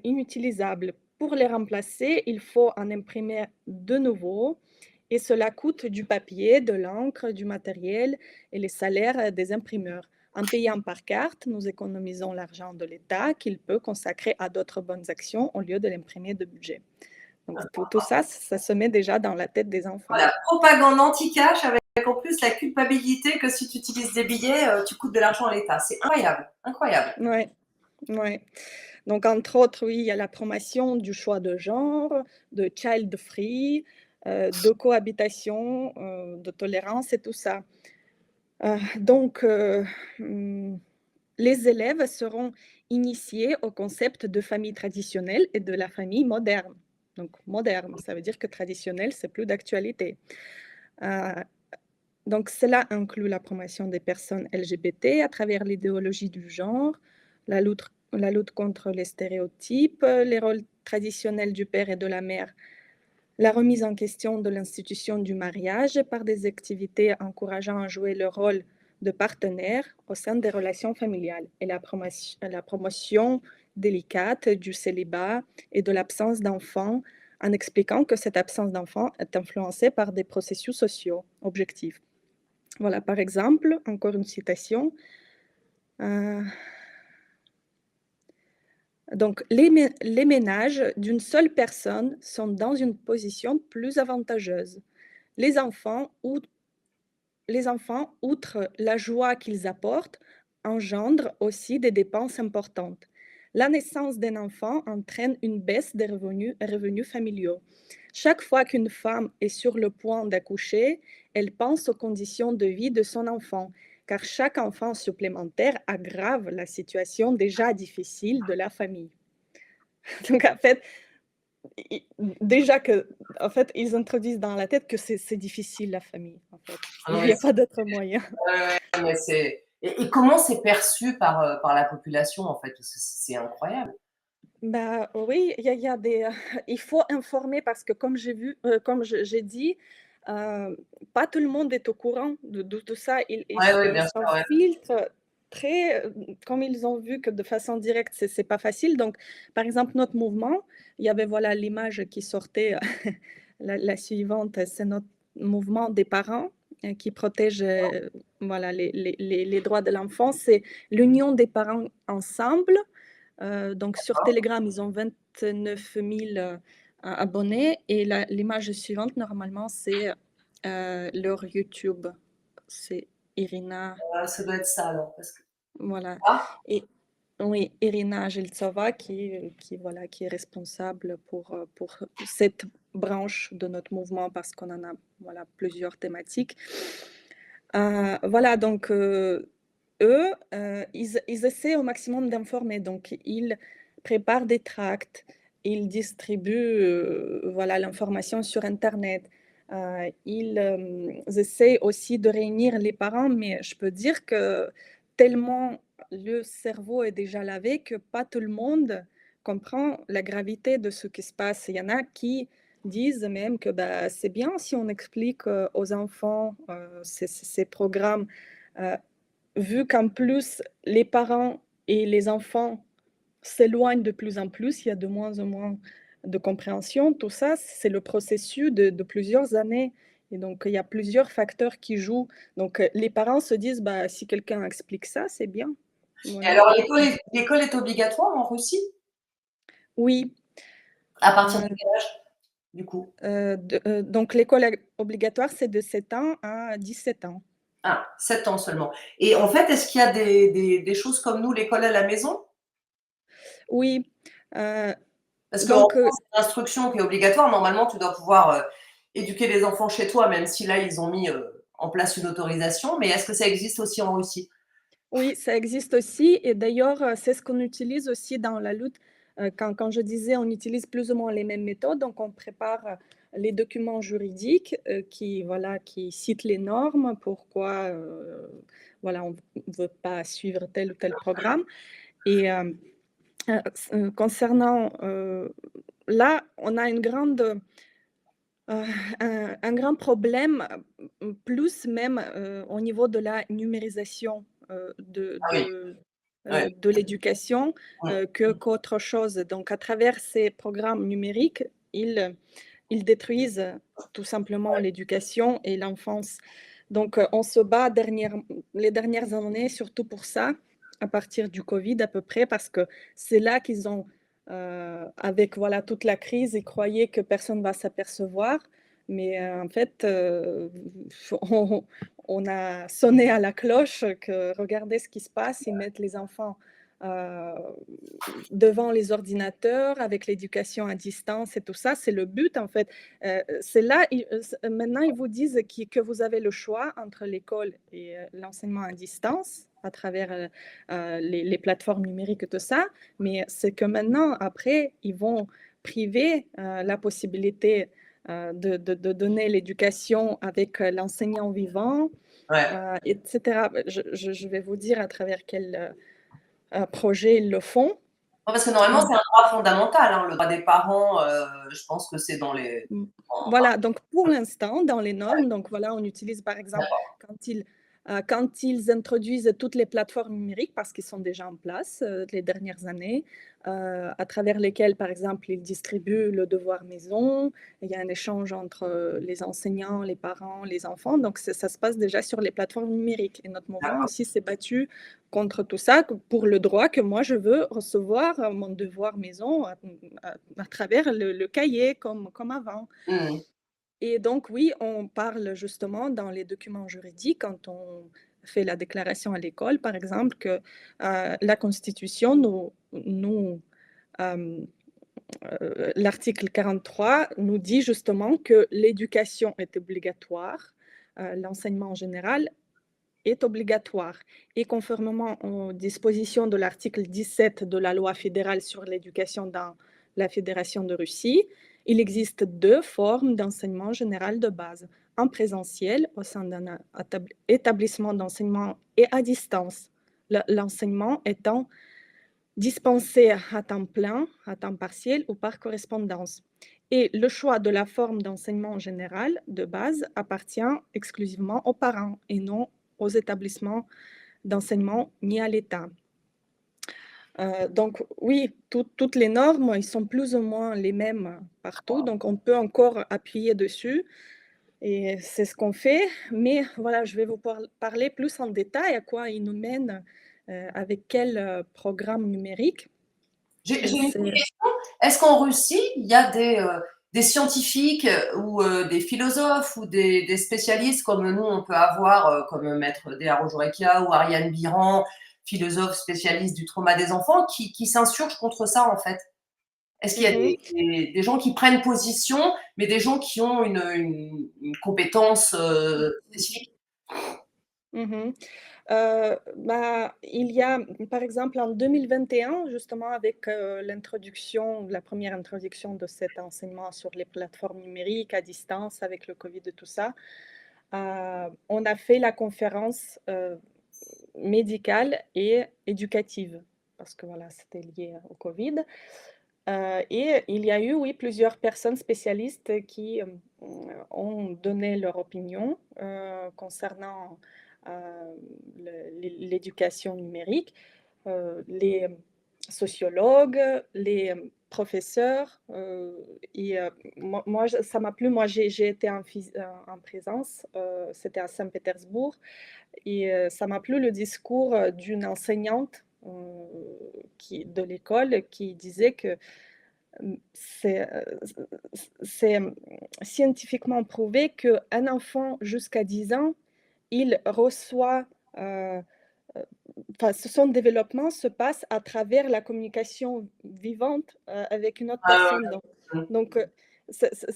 inutilisables. Pour les remplacer, il faut en imprimer de nouveaux et cela coûte du papier, de l'encre, du matériel et les salaires des imprimeurs. En payant par carte, nous économisons l'argent de l'État qu'il peut consacrer à d'autres bonnes actions au lieu de l'imprimer de budget. Donc, tout ça, ça se met déjà dans la tête des enfants. Voilà, propagande anti-cash avec en plus la culpabilité que si tu utilises des billets, tu coûtes de l'argent à l'État. C'est incroyable, incroyable. Oui, oui. Donc, entre autres, oui, il y a la promotion du choix de genre, de child-free, de cohabitation, de tolérance et tout ça. Donc, les élèves seront initiés au concept de famille traditionnelle et de la famille moderne. Donc, moderne, ça veut dire que traditionnel, c'est plus d'actualité. Donc, cela inclut la promotion des personnes LGBT à travers l'idéologie du genre, la lutte contre les stéréotypes, les rôles traditionnels du père et de la mère, la remise en question de l'institution du mariage par des activités encourageant à jouer le rôle de partenaire au sein des relations familiales et la promotion délicate du célibat et de l'absence d'enfants en expliquant que cette absence d'enfants est influencée par des processus sociaux objectifs. Voilà, par exemple, encore une citation. Donc, les ménages d'une seule personne sont dans une position plus avantageuse. Les enfants, outre la joie qu'ils apportent, engendrent aussi des dépenses importantes. La naissance d'un enfant entraîne une baisse des revenus familiaux. Chaque fois qu'une femme est sur le point d'accoucher, elle pense aux conditions de vie de son enfant, car chaque enfant supplémentaire aggrave la situation déjà difficile de la famille. Donc, en fait, déjà que, en fait, ils introduisent dans la tête que c'est difficile la famille. En fait, il n'y a pas d'autre moyen. Mais et comment c'est perçu par la population en fait? Parce que c'est incroyable. Bah, oui, il y a des, il faut informer parce que comme j'ai dit, pas tout le monde est au courant de tout ça. Ouais, ouais, bien sûr, Un ouais. filtre très, comme ils ont vu que de façon directe, c'est pas facile. Donc, par exemple, notre mouvement, il y avait voilà l'image qui sortait, la suivante, c'est notre mouvement des parents qui protège voilà, les droits de l'enfant, c'est l'Union des parents ensemble. Donc sur Telegram, ils ont 29 000 abonnés et l'image suivante, normalement, c'est leur YouTube. C'est Irina, Ça doit être ça alors. voilà. Ah, Et oui, Irina Jeltsova voilà, qui est responsable pour cette branche de notre mouvement parce qu'on en a voilà, plusieurs thématiques. Voilà, donc eux, ils essaient au maximum d'informer. Donc, ils préparent des tracts, ils distribuent voilà, l'information sur Internet. Ils essaient aussi de réunir les parents, mais je peux dire que tellement le cerveau est déjà lavé que pas tout le monde comprend la gravité de ce qui se passe. Il y en a qui disent même que bah, c'est bien si on explique aux enfants ces programmes, euh, vu qu'en plus les parents et les enfants s'éloignent de plus en plus, il y a de moins en moins de compréhension, tout ça, c'est le processus de plusieurs années. Et donc, il y a plusieurs facteurs qui jouent. Donc, les parents se disent, bah, si quelqu'un explique ça, c'est bien. et Voilà. alors l'école est obligatoire en Russie? Oui. À partir de Euh, quel âge, du coup? donc, l'école obligatoire, c'est de 7 ans à 17 ans. Ah, 7 ans seulement. Et en fait, est-ce qu'il y a des choses comme nous, l'école à la maison? Oui. Euh, Parce qu'en donc, France, l'instruction qui est obligatoire, normalement, tu dois pouvoir éduquer les enfants chez toi, même si là, ils ont mis en place une autorisation. Mais est-ce que ça existe aussi en Russie? oui, ça existe aussi. Et d'ailleurs, c'est ce qu'on utilise aussi dans la lutte. Quand je disais, on utilise plus ou moins les mêmes méthodes. Donc, on prépare les documents juridiques voilà, qui citent les normes, pourquoi voilà, on ne veut pas suivre tel ou tel programme. Et concernant là, on a une grande un grand problème, plus même, au niveau de la numérisation, Ah oui, ouais. de l'éducation, Mmh. qu'autre chose. Donc à travers ces programmes numériques, ils détruisent tout simplement l'éducation et l'enfance. Donc on se bat les dernières années surtout pour ça, à partir du Covid à peu près, parce que c'est là qu'ils ont avec voilà, toute la crise, ils croyaient que personne ne va s'apercevoir. Mais en fait, on, on a sonné à la cloche que regardez ce qui se passe, ils mettent les enfants euh, devant les ordinateurs avec l'éducation à distance et tout ça. C'est le but en fait. C'est là, maintenant, ils vous disent que vous avez le choix entre l'école et l'enseignement à distance à travers les plateformes numériques et tout ça. Mais c'est que maintenant, après, ils vont priver la possibilité de donner l'éducation avec l'enseignant vivant, Ouais. etc. Je vais vous dire à travers quel projet ils le font. Parce que normalement, c'est un droit fondamental, hein, le droit des parents. Je pense que c'est dans les. Enfin, Voilà, donc pour l'instant, dans les normes, donc voilà, on utilise par exemple d'accord. quand ils introduisent toutes les plateformes numériques, parce qu'ils sont déjà en place les dernières années, à travers lesquelles, par exemple, ils distribuent le devoir maison, il y a un échange entre les enseignants, les parents, les enfants, donc ça se passe déjà sur les plateformes numériques. Et notre mouvement D'accord. aussi s'est battu contre tout ça, pour le droit que moi je veux recevoir mon devoir maison à travers le cahier comme avant. Mmh. Et donc, oui, on parle justement dans les documents juridiques, quand on fait la déclaration à l'école, par exemple, que la Constitution euh, l'article 43 nous dit justement que l'éducation est obligatoire, l'enseignement en général est obligatoire. Et conformément aux dispositions de l'article 17 de la loi fédérale sur l'éducation dans la Fédération de Russie, il existe deux formes d'enseignement général de base, en présentiel au sein d'un établissement d'enseignement et à distance. L'enseignement étant dispensé à temps plein, à temps partiel ou par correspondance. Et le choix de la forme d'enseignement général de base appartient exclusivement aux parents et non aux établissements d'enseignement ni à l'État. Donc oui, toutes les normes, ils sont plus ou moins les mêmes partout, donc on peut encore appuyer dessus. Et c'est ce qu'on fait, mais voilà, je vais vous parler plus en détail à quoi il nous mène, avec quel, programme numérique. J'ai une C'est petite question. Est-ce qu'en Russie, il y a des scientifiques ou des philosophes ou des spécialistes comme nous, on peut avoir, comme Maître Déa Rojorekia ou Ariane Biran, philosophe spécialiste du trauma des enfants, qui s'insurgent contre ça, en fait? Est-ce qu'il y a Mmh. des gens qui prennent position, mais des gens qui ont une compétence spécifique? Mmh. Bah, il y a, par exemple, en 2021, justement avec, la première introduction de cet enseignement sur les plateformes numériques à distance avec le covid et tout ça, on a fait la conférence, médicale et éducative parce que voilà, c'était lié au covid, et il y a eu, oui, plusieurs personnes spécialistes qui, ont donné leur opinion, concernant, heu, l'éducation numérique, les sociologues, les, professeurs, et moi ça m'a plu. Moi j'ai été en présence, c'était à Saint-Pétersbourg, et ça m'a plu le discours, d'une enseignante, qui de l'école, qui disait que, c'est, scientifiquement prouvé qu'un enfant jusqu'à 10 ans, il reçoit, heu enfin, son développement se passe à travers la communication vivante, avec une autre Ah personne. ouais, Donc,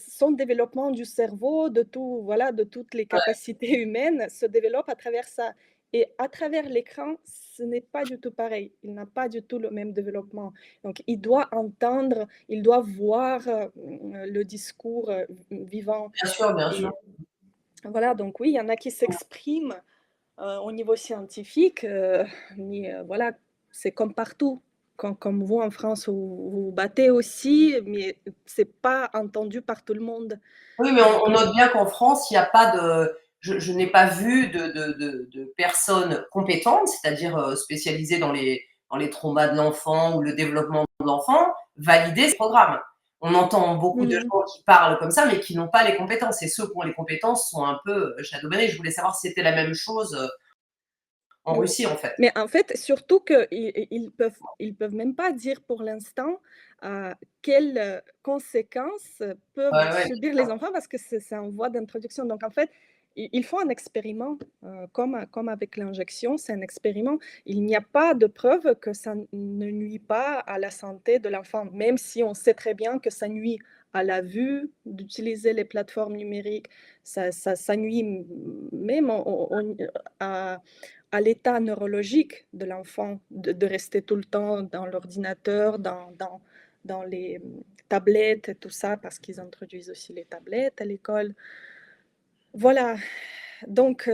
son développement du cerveau, de tout, voilà, de toutes les ouais, capacités humaines se développe à travers ça, et à travers l'écran, ce n'est pas du tout pareil. Il n'a pas du tout le même développement. Donc il doit entendre, il doit voir, le discours, vivant, bien sûr. et voilà. Donc oui, il y en a qui s'expriment, au niveau scientifique, mais voilà, c'est comme partout. Comme vous en France, vous vous battez aussi, mais c'est pas entendu par tout le monde. Oui, mais on Donc note bien qu'en France, il y a pas de je n'ai pas vu de personnes compétentes, c'est-à-dire, spécialisées dans les traumas de l'enfant ou le développement de l'enfant, valider ce programme. On entend beaucoup de mmh gens qui parlent comme ça, mais qui n'ont pas les compétences et ceux qui ont les compétences sont un peu, shadowbannés. Je voulais savoir si c'était la même chose, en Mmh. Russie, en fait. Mais en fait, surtout qu'ils peuvent même pas dire pour l'instant, quelles, conséquences peuvent Ouais, ouais, bien subir les sûr. enfants, parce que c'est en voie d'introduction. Donc en fait, ils font un expériment, comme avec l'injection, c'est un expériment. Il n'y a pas de preuve que ça ne nuit pas à la santé de l'enfant, même si on sait très bien que ça nuit à la vue d'utiliser les plateformes numériques. Ça nuit même à l'état neurologique de l'enfant, de rester tout le temps dans l'ordinateur, dans les, tablettes et tout ça, parce qu'ils introduisent aussi les tablettes à l'école. Voilà, donc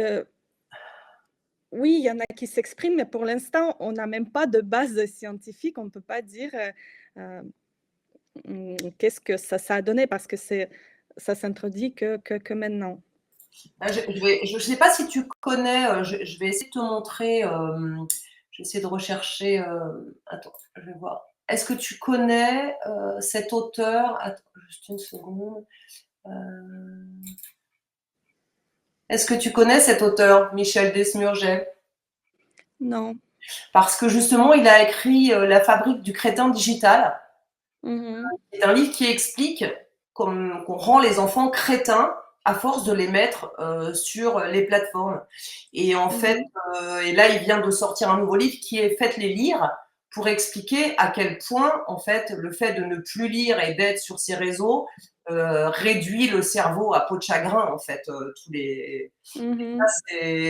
oui, il y en a qui s'expriment, mais pour l'instant, on n'a même pas de base scientifique. On ne peut pas dire, qu'est-ce que ça a donné, parce que ça s'introduit que maintenant. Je sais pas si tu connais, je vais essayer de te montrer, je vais essayer de rechercher, attends, je vais voir. Est-ce que tu connais, cet auteur? Attends, juste une seconde. Heu, est-ce que tu connais cet auteur, Michel Desmurget? Non. Parce que justement, il a écrit, La fabrique du crétin digital. Mmh. C'est un livre qui explique qu'on rend les enfants crétins à force de les mettre sur les plateformes. Et en fait, Mmh. et là, il vient de sortir un nouveau livre qui est Faites-les lire pour expliquer à quel point, en fait, le fait de ne plus lire et d'être sur ces réseaux réduit le cerveau à peau de chagrin, en fait. Tous les... Ça, Mmh.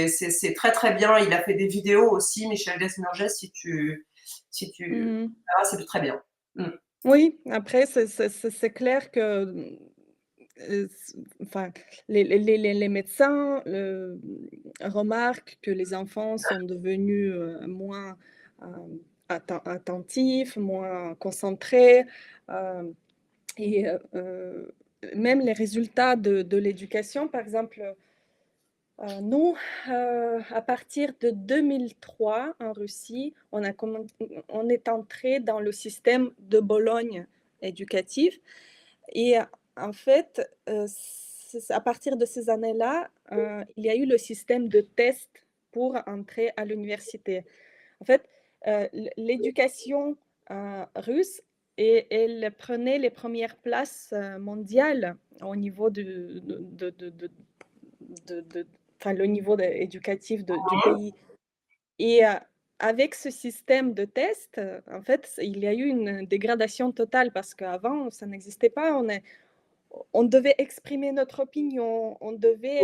c'est très très bien. Il a fait des vidéos aussi, Michel Desmerges, si tu Mmh. verras, c'est très bien. Mm. Oui, après c'est clair que, s enfin, les médecins, remarquent que les enfants sont devenus, moins, attentifs, moins concentrés, hem et même les résultats de l'éducation, par exemple, nous, à partir de 2003 en Russie, on est entré dans le système de Bologne éducatif, et en fait, à partir de ces années-là, il y a eu le système de tests pour entrer à l'université. En fait, l'éducation russe, et elle prenait les premières places mondiales au niveau enfin, le niveau éducatif du pays. Et avec ce système de tests, en fait, il y a eu une dégradation totale parce qu'avant, ça n'existait pas. On devait exprimer notre opinion, on devait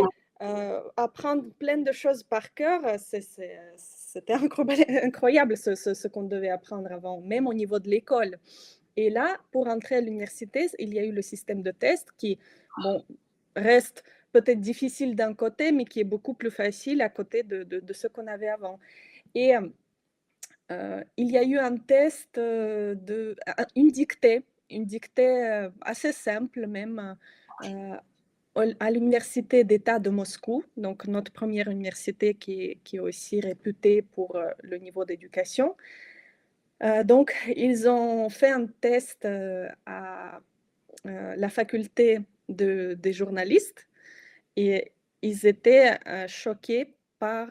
apprendre plein de choses par cœur. C'était incroyable ce qu'on devait apprendre avant, même au niveau de l'école. Et là, pour entrer à l'université, il y a eu le système de test qui, bon, reste peut-être difficile d'un côté, mais qui est beaucoup plus facile à côté de ce qu'on avait avant. Et il y a eu un test, une dictée assez simple même, à l'université d'État de Moscou, donc notre première université qui est aussi réputée pour le niveau d'éducation. Donc, ils ont fait un test à la faculté des journalistes et ils étaient choqués par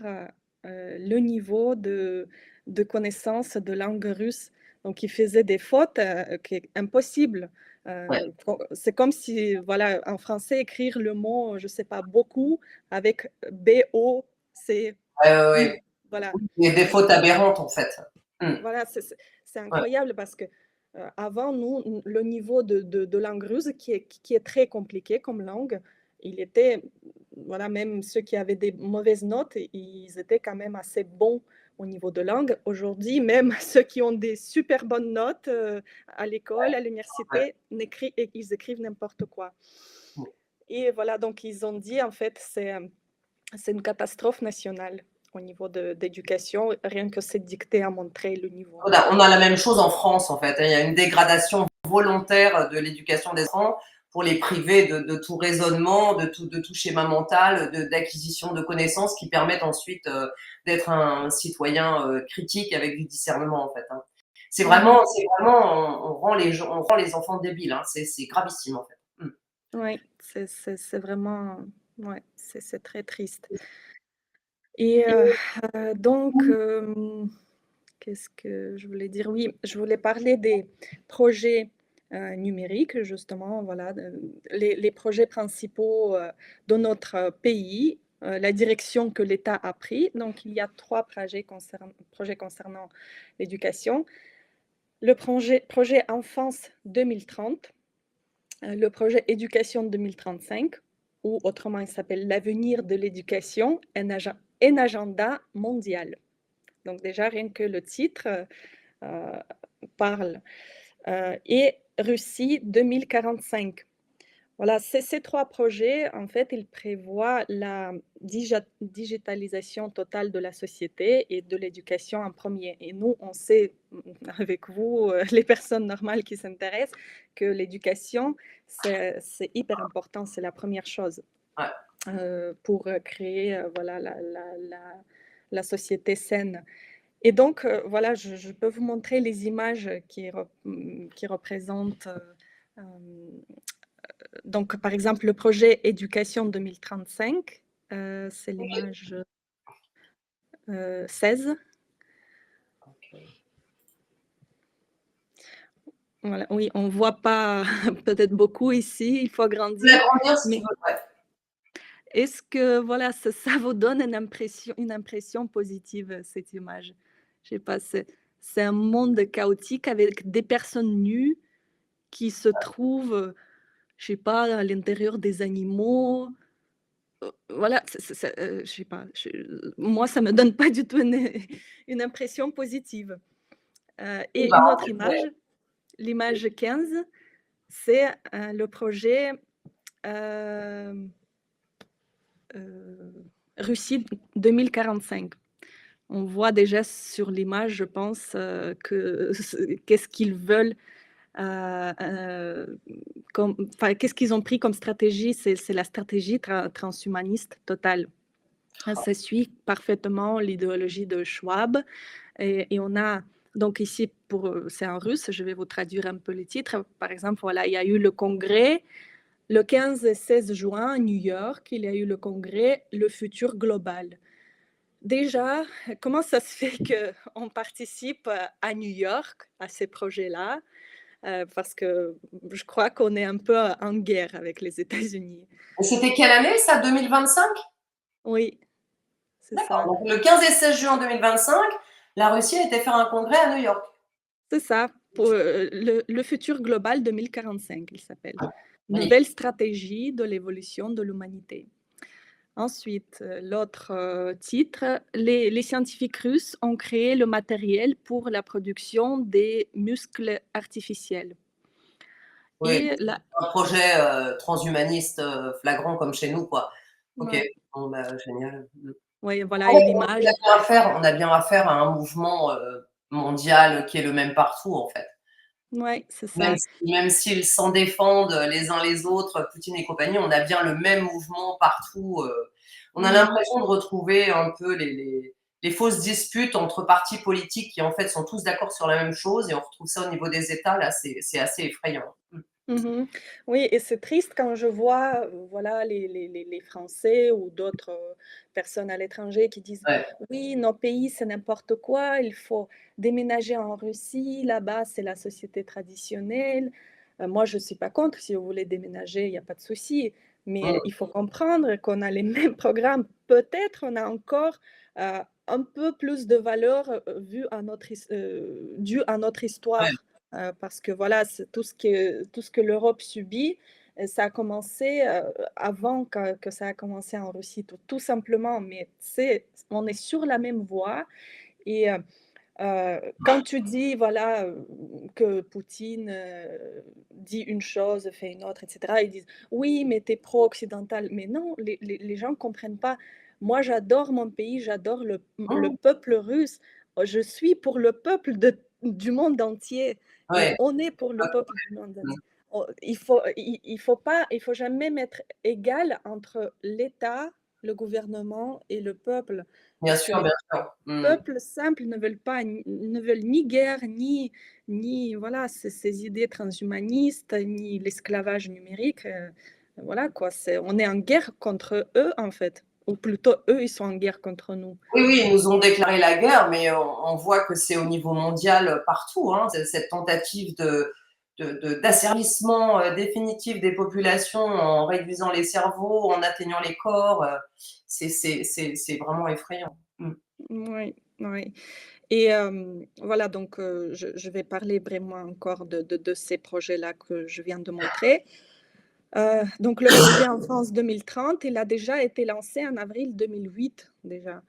le niveau de connaissance de langue russe. Donc, ils faisaient des fautes qui est impossible. Ouais. C'est comme si, voilà, en français, écrire le mot, je ne sais pas, beaucoup, avec B-O-C-U. Ouais. Voilà. Il y a des fautes aberrantes, en fait. Voilà, c'est Ouais. incroyable parce que avant, nous, le niveau de langue russe, qui est très compliqué comme langue, il était, voilà, même ceux qui avaient des mauvaises notes, ils étaient quand même assez bons au niveau de langue. Aujourd'hui, même ceux qui ont des super bonnes notes à l'école, à Ouais. l'université, ils écrivent n'importe quoi. Et voilà, donc ils ont dit, en fait, c'est une catastrophe nationale au niveau d'éducation. Rien que cette dictée a montré le niveau. On a la même chose en France, en fait. Il y a une dégradation volontaire de l'éducation des enfants pour les priver de tout raisonnement, de tout schéma mental, d'acquisition de connaissances qui permettent ensuite d'être un citoyen critique avec du discernement, en fait. Hein. C'est vraiment, on rend les enfants débiles. Hein. C'est gravissime, en fait. Oui, c'est vraiment, ouais, c'est très triste. Et donc, qu'est-ce que je voulais dire? Oui, je voulais parler des projets numériques, justement, voilà, les projets principaux de notre pays, la direction que l'État a pris. Donc, il y a 3 projets concernant l'éducation. Le projet Enfance 2030, le projet Éducation 2035, ou autrement il s'appelle L'avenir de l'éducation, un agenda mondial. Donc déjà, rien que le titre parle. Et Russie 2045. Voilà, ces 3 projets, en fait, ils prévoient la digitalisation totale de la société et de l'éducation en premier. Et nous, on sait, avec vous, les personnes normales qui s'intéressent, que l'éducation, c'est hyper important, c'est la première chose pour créer voilà, la société saine. Et donc, voilà, je peux vous montrer les images qui représentent donc, par exemple, le projet Éducation 2035, c'est l'image 16. Voilà, oui, on ne voit pas peut-être beaucoup ici, il faut agrandir. L'agrandir, si tu Mais veux, ouais. est-ce que voilà, ça vous donne une impression positive, cette image? Je ne sais pas, c'est un monde chaotique avec des personnes nues qui se trouvent, je ne sais pas, à l'intérieur des animaux. Voilà, je sais pas, moi, ça me donne pas du tout une impression positive. Oui, Et bah, une autre ouais. image, l'image 15, c'est le projet euh, Russie 2045. On voit déjà sur l'image, je pense, qu'est-ce qu'ils veulent, qu'est-ce qu'ils ont pris comme stratégie, c'est la stratégie transhumaniste totale. Ça suit parfaitement l'idéologie de Schwab. Et on a donc ici, c'est en russe, je vais vous traduire un peu les titres. Par exemple, voilà, il y a eu le congrès Le 15 et 16 juin à New York, il y a eu le congrès Le futur global. Déjà, comment ça se fait qu'on participe à New York à ces projets-là? Parce que je crois qu'on est un peu en guerre avec les États-Unis. Et c'était quelle année ça, 2025? Oui, c'est D'accord. ça. Donc le 15 et 16 juin 2025, la Russie a été faire un congrès à New York. C'est ça, pour le futur global 2045, il s'appelle. Magnifique. Nouvelle stratégie de l'évolution de l'humanité. Ensuite, l'autre titre, les scientifiques russes ont créé le matériel pour la production des muscles artificiels. Oui, Et la, un projet transhumaniste flagrant comme chez nous, quoi. Ok, ouais, bon, bah, génial. ouais, voilà, Ouais, et l'image. on a bien affaire à un mouvement mondial qui est le même partout, en fait. Ouais, c'est ça. Même s'ils s'en défendent les uns les autres, Poutine et compagnie, on a bien le même mouvement partout. On a Mhm. l'impression de retrouver un peu les fausses disputes entre partis politiques qui en fait sont tous d'accord sur la même chose et on retrouve ça au niveau des États, là, c'est assez effrayant. Mhm. Oui, et c'est triste quand je vois voilà, les Français ou d'autres personnes à l'étranger qui disent, Ouais. oui, nos pays, c'est n'importe quoi, il faut déménager en Russie, là-bas, c'est la société traditionnelle. Moi, je ne suis pas contre, si vous voulez déménager, il n'y a pas de souci, mais il faut comprendre qu'on a les mêmes programmes. Peut-être on a encore un peu plus de valeur due à notre Ouais. histoire. Parce que voilà, tout ce que l'Europe subit, ça a commencé avant que ça a commencé en Russie, tout simplement. Mais on est sur la même voie. Et quand tu dis voilà, que Poutine dit une chose, fait une autre, etc., ils disent oui, mais tu es pro-occidental. Mais non, les gens ne comprennent pas. Moi, j'adore mon pays, j'adore le Mmh. peuple russe. Je suis pour le peuple du monde entier. Et Ouais. on est pour le peuple du monde entier. Il faut jamais mettre égal entre l'État, le gouvernement et le peuple. Bien Parce que sûr, les bien sûr. Mmh. peuples simples ne veulent ni guerre, ni voilà, ces idées transhumanistes, ni l'esclavage numérique. Voilà quoi, on est en guerre contre eux en fait. Ou plutôt, eux, ils sont en guerre contre nous. Oui, oui, ils nous ont déclaré la guerre, mais on voit que c'est au niveau mondial partout, hein, cette tentative d'asservissement définitif des populations en réduisant les cerveaux, en atteignant les corps. C'est vraiment effrayant. Mm. Oui, oui. Et voilà, donc je vais parler vraiment encore de ces projets-là que je viens de montrer. Donc le projet Enfance 2030, il a déjà été lancé en avril 2008 déjà.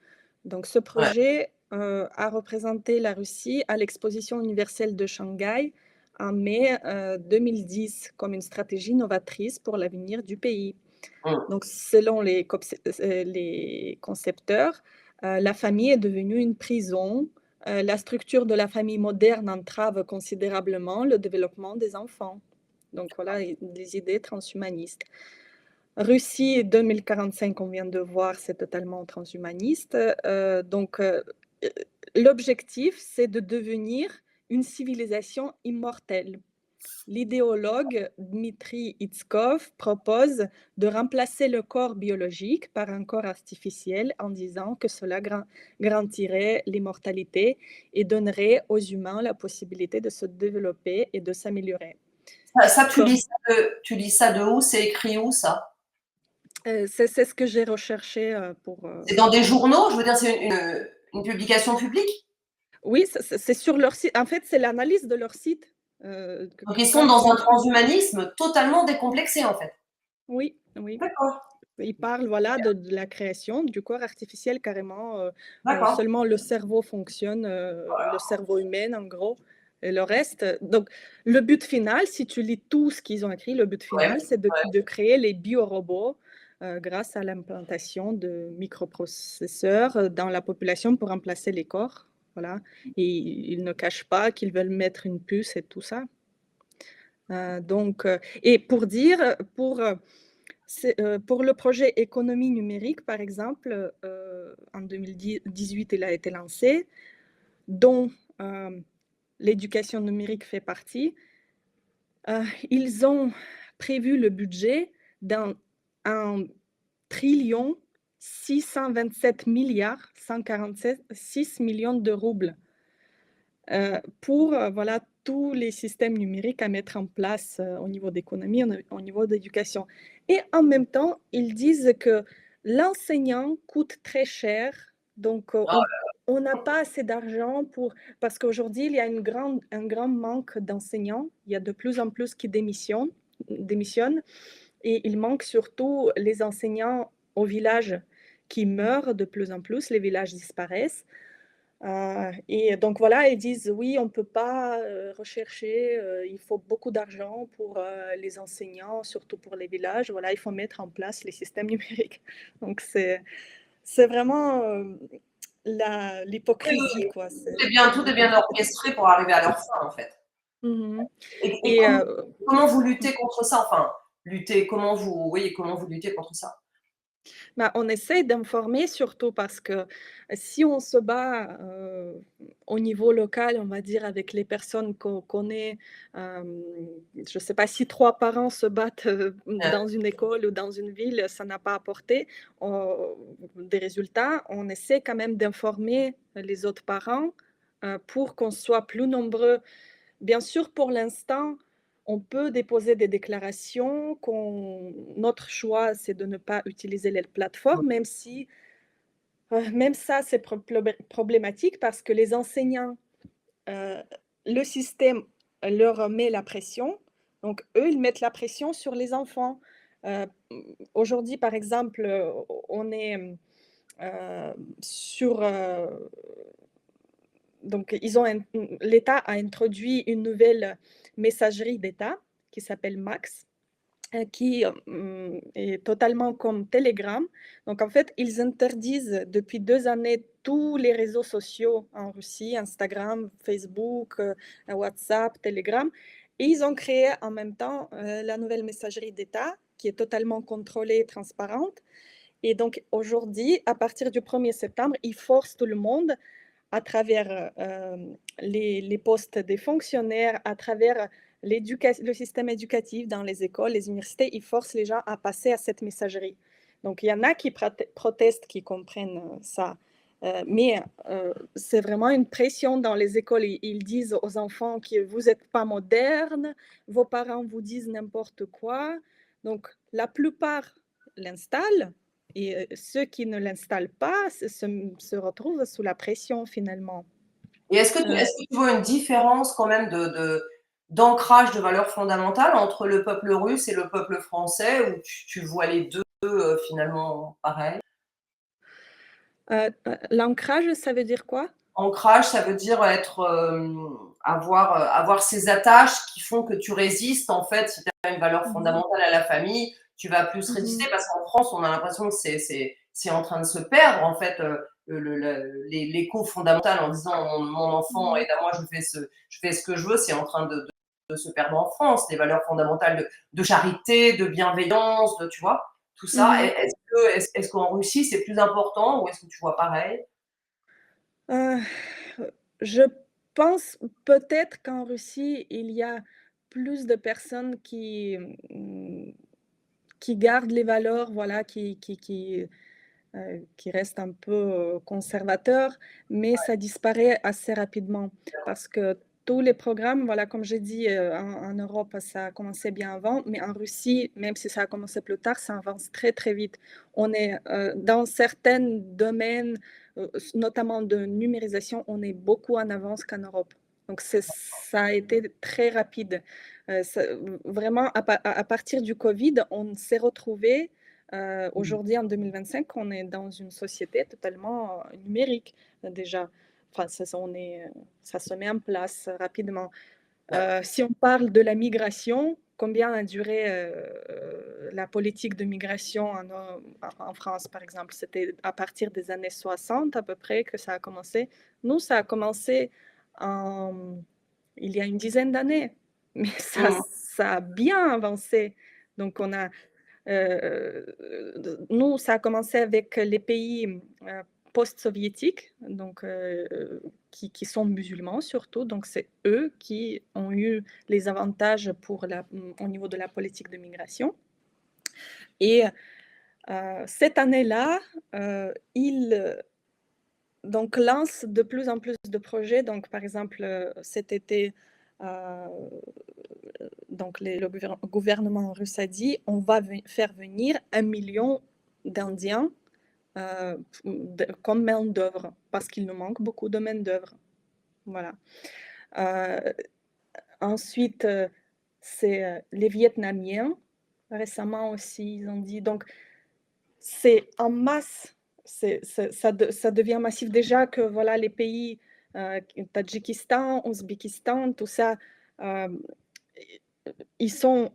Donc ce Ouais. projet a représenté la Russie à l'exposition universelle de Shanghai en mai 2010 comme une stratégie novatrice pour l'avenir du pays. Mm. Donc selon les concepteurs, la famille est devenue une prison. La structure de la famille moderne entrave considérablement le développement des enfants. Donc voilà, des idées transhumanistes. Russie 2045, on vient de voir, c'est totalement transhumaniste. L'objectif, c'est de devenir une civilisation immortelle. L'idéologue Dmitri Itskov propose de remplacer le corps biologique par un corps artificiel en disant que cela garantirait l'immortalité et donnerait aux humains la possibilité de se développer et de s'améliorer. Tu lis ça de où? C'est écrit où, ça? C'est ce que j'ai recherché pour... C'est dans des journaux? Je veux dire, c'est une publication publique? Oui, c'est sur leur site. En fait, c'est l'analyse de leur site. Donc, ils sont Quand dans un tu... transhumanisme totalement décomplexé, en fait. Oui, oui. D'accord, Ils parlent voilà, de la création du corps artificiel carrément. d'accord. Seulement le cerveau fonctionne, le cerveau humain en gros. Et le reste, donc le but final, si tu lis tout ce qu'ils ont écrit, le but Ouais, final, c'est ouais. de créer les biorobots grâce à l'implantation de microprocesseurs dans la population pour remplacer les corps. Voilà. Et ils ne cachent pas qu'ils veulent mettre une puce et tout ça. Et pour dire, pour le projet économie numérique, par exemple, en 2018, il a été lancé, dont l'éducation numérique fait partie. Ils ont prévu le budget d'un 1 627 de roubles pour voilà, tous les systèmes numériques à mettre en place au niveau d'économie, au niveau d'éducation. Et en même temps, ils disent que l'enseignant coûte très cher, donc on n'a pas assez d'argent parce qu'aujourd'hui, il y a un grand manque d'enseignants. Il y a de plus en plus qui démissionnent et il manque surtout les enseignants au village qui meurent de plus en plus, les villages disparaissent. Et donc voilà, ils disent oui, on ne peut pas rechercher, il faut beaucoup d'argent pour les enseignants, surtout pour les villages. Voilà, il faut mettre en place les systèmes numériques. Donc c'est vraiment Oui, l'hypocrisie, oui, quoi. tout est bien orchestré pour arriver à leur fin, en fait. Mhm. Et Et comment vous luttez contre ça? Enfin, comment vous luttez contre ça? bah, on essaie d'informer surtout parce que si on se bat au niveau local, on va dire avec les personnes qu'on connaît, je ne sais pas si trois parents se battent Heu, dans une école ou dans une ville, ça n'a pas apporté des résultats. On essaie quand même d'informer les autres parents pour qu'on soit plus nombreux. Bien sûr, pour l'instant, on peut déposer des déclarations notre choix, c'est de ne pas utiliser les plateformes, même si, même ça, c'est problématique parce que les enseignants, heu, le système leur met la pression, donc eux, ils mettent la pression sur les enfants. Heu, Aujourd'hui, par exemple, on est, sur, donc, l'État a introduit une nouvelle messagerie d'État qui s'appelle Max, qui est totalement comme Telegram. Donc, en fait, ils interdisent depuis 2 années tous les réseaux sociaux en Russie, Instagram, Facebook, WhatsApp, Telegram. Et ils ont créé en même temps la nouvelle messagerie d'État qui est totalement contrôlée et transparente. Et donc, aujourd'hui, à partir du 1er septembre, ils forcent tout le monde à travers les postes des fonctionnaires, à travers le système éducatif dans les écoles, les universités, ils forcent les gens à passer à cette messagerie. Donc, il y en a qui protestent, qui comprennent ça. Mais c'est vraiment une pression dans les écoles. Ils disent aux enfants que vous n'êtes pas modernes, vos parents vous disent n'importe quoi. Donc, la plupart l'installent, et ceux qui ne l'installent pas se retrouvent sous la pression finalement. et Heu, est-ce que tu vois une différence quand même d'ancrage de valeurs fondamentales entre le peuple russe et le peuple français ou tu vois les 2 finalement pareils? L'ancrage, ça veut dire quoi? Ancrage, ça veut dire avoir ces attaches qui font que tu résistes en fait. Si tu as une valeur Mmh mh. fondamentale à la famille, tu vas plus résister Mmh. parce qu'en France, on a l'impression que c'est en train de se perdre en fait, l'écho fondamental en disant: «Mon enfant Mmh. est à moi, je fais ce que je veux», c'est en train de se perdre en France. Les valeurs fondamentales de charité, de bienveillance, tu vois? Tout ça. Mmh. Est-ce qu'en Russie, c'est plus important ou est-ce que tu vois pareil? Heu, je pense peut-être qu'en Russie, il y a plus de personnes qui gardent les valeurs, voilà, qui restent un peu, conservateurs, mais ça disparaît assez rapidement parce que tous les programmes, voilà, comme j'ai dit, en Europe, ça a commencé bien avant, mais en Russie, même si ça a commencé plus tard, ça avance très, très vite. On est, dans certains domaines, notamment de numérisation, on est beaucoup en avance qu'en Europe. Donc ça a été très rapide. Ça vraiment à partir du covid, on s'est retrouvés. Aujourd'hui, en 2025, on est dans une société totalement numérique déjà. Enfin, ça se met en place rapidement. Ouais. Si on parle de la migration, combien a duré la politique de migration en France, par exemple? C'était à partir des années 60 à peu près que ça a commencé. Nous, ça a commencé en- il y a une dizaine d'années, mais Mmh. ça a bien avancé. Donc, nous, ça a commencé avec les pays post-soviétiques, donc qui sont musulmans surtout. Donc c'est eux qui ont eu les avantages au niveau de la politique de migration. Et cette année-là, ils donc lancent de plus en plus de projets. Donc par exemple, cet été, donc le gouvernement russe a dit on va faire venir 1 million d'Indiens comme main-d'œuvre, parce qu'il nous manque beaucoup de main-d'œuvre. Voilà. Ensuite, c'est les Vietnamiens. Récemment aussi, ils ont dit. Donc, c'est en masse, ça devient massif. Déjà que voilà, les pays, Tadjikistan, Ouzbékistan, tout ça, ils sont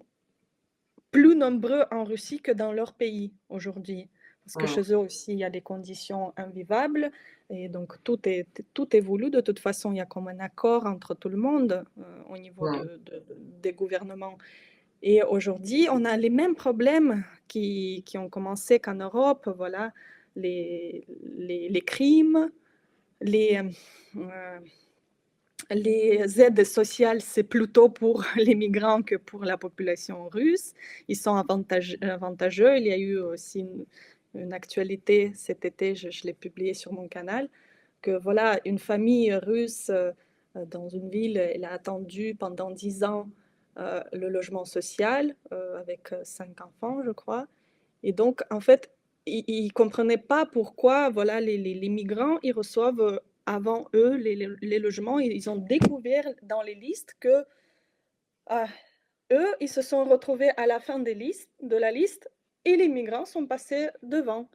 plus nombreux en Russie que dans leur pays aujourd'hui. Parce que chez eux aussi, il y a des conditions invivables. Et donc, tout est voulu. De toute façon, il y a comme un accord entre tout le monde au niveau des gouvernements. Et aujourd'hui, on a les mêmes problèmes qui ont commencé qu'en Europe. Voilà, les crimes, les aides sociales, c'est plutôt pour les migrants que pour la population russe. Ils sont avantageux. Il y a eu aussi une actualité cet été, je l'ai publié sur mon canal, que voilà, une famille russe dans une ville, elle a attendu pendant 10 ans le logement social avec 5 enfants, je crois. Et donc, en fait, ils ne comprenaient pas pourquoi voilà, les migrants, ils reçoivent avant eux les logements. Ils ont découvert dans les listes que eux, ils se sont retrouvés à la fin de la liste et les migrants sont passés devant.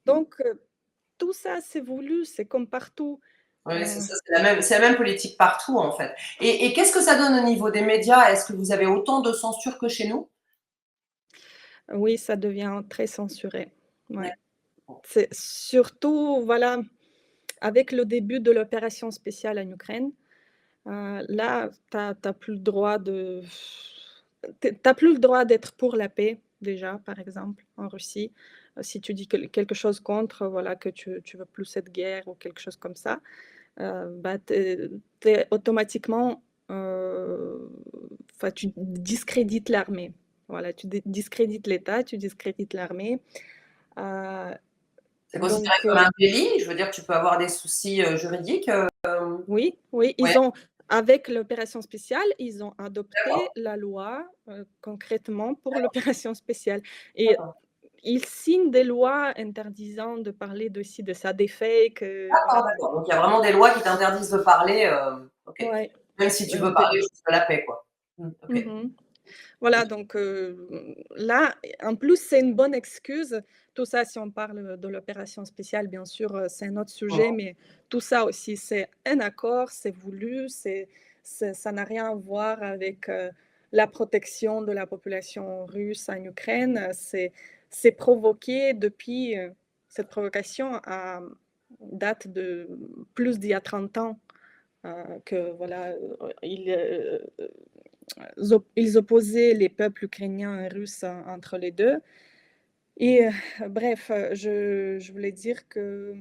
Donc, tout ça, c'est voulu, c'est comme partout. Oui, c'est ça, c'est la même politique partout, en fait. Et qu'est-ce que ça donne au niveau des médias? Est-ce que vous avez autant de censure que chez nous? Oui, ça devient très censuré. Ouais. Ouais. C'est surtout, voilà, avec le début de l'opération spéciale en Ukraine, là, tu n'as plus le droit plus le droit d'être pour la paix, déjà, par exemple, en Russie. Si tu dis quelque chose contre, voilà, que tu veux plus cette guerre ou quelque chose comme ça, bah, t'es automatiquement, tu discrédites l'armée. Voilà, tu discrédites l'État, tu discrédites l'armée. C'est considéré comme un délit? Je veux dire, tu peux avoir des soucis juridiques. Oui, ils ont, avec l'opération spéciale, ils ont adopté la loi concrètement pour l'opération spéciale. Et ils signent des lois interdisant de parler de ci, de ça, des fakes. D'accord. Donc, il y a vraiment des lois qui t'interdisent de parler. Ouais. Même si tu veux parler juste de la paix, quoi. Voilà, donc là, en plus, c'est une bonne excuse. Tout ça, si on parle de l'opération spéciale, bien sûr, c'est un autre sujet, mais tout ça aussi, c'est un accord, c'est voulu, ça n'a rien à voir avec la protection de la population russe en Ukraine. C'est provoqué depuis, cette provocation date de plus d'il y a 30 ans, que voilà, ils opposaient les peuples ukrainiens et russes entre les deux. Et bref, je voulais dire que...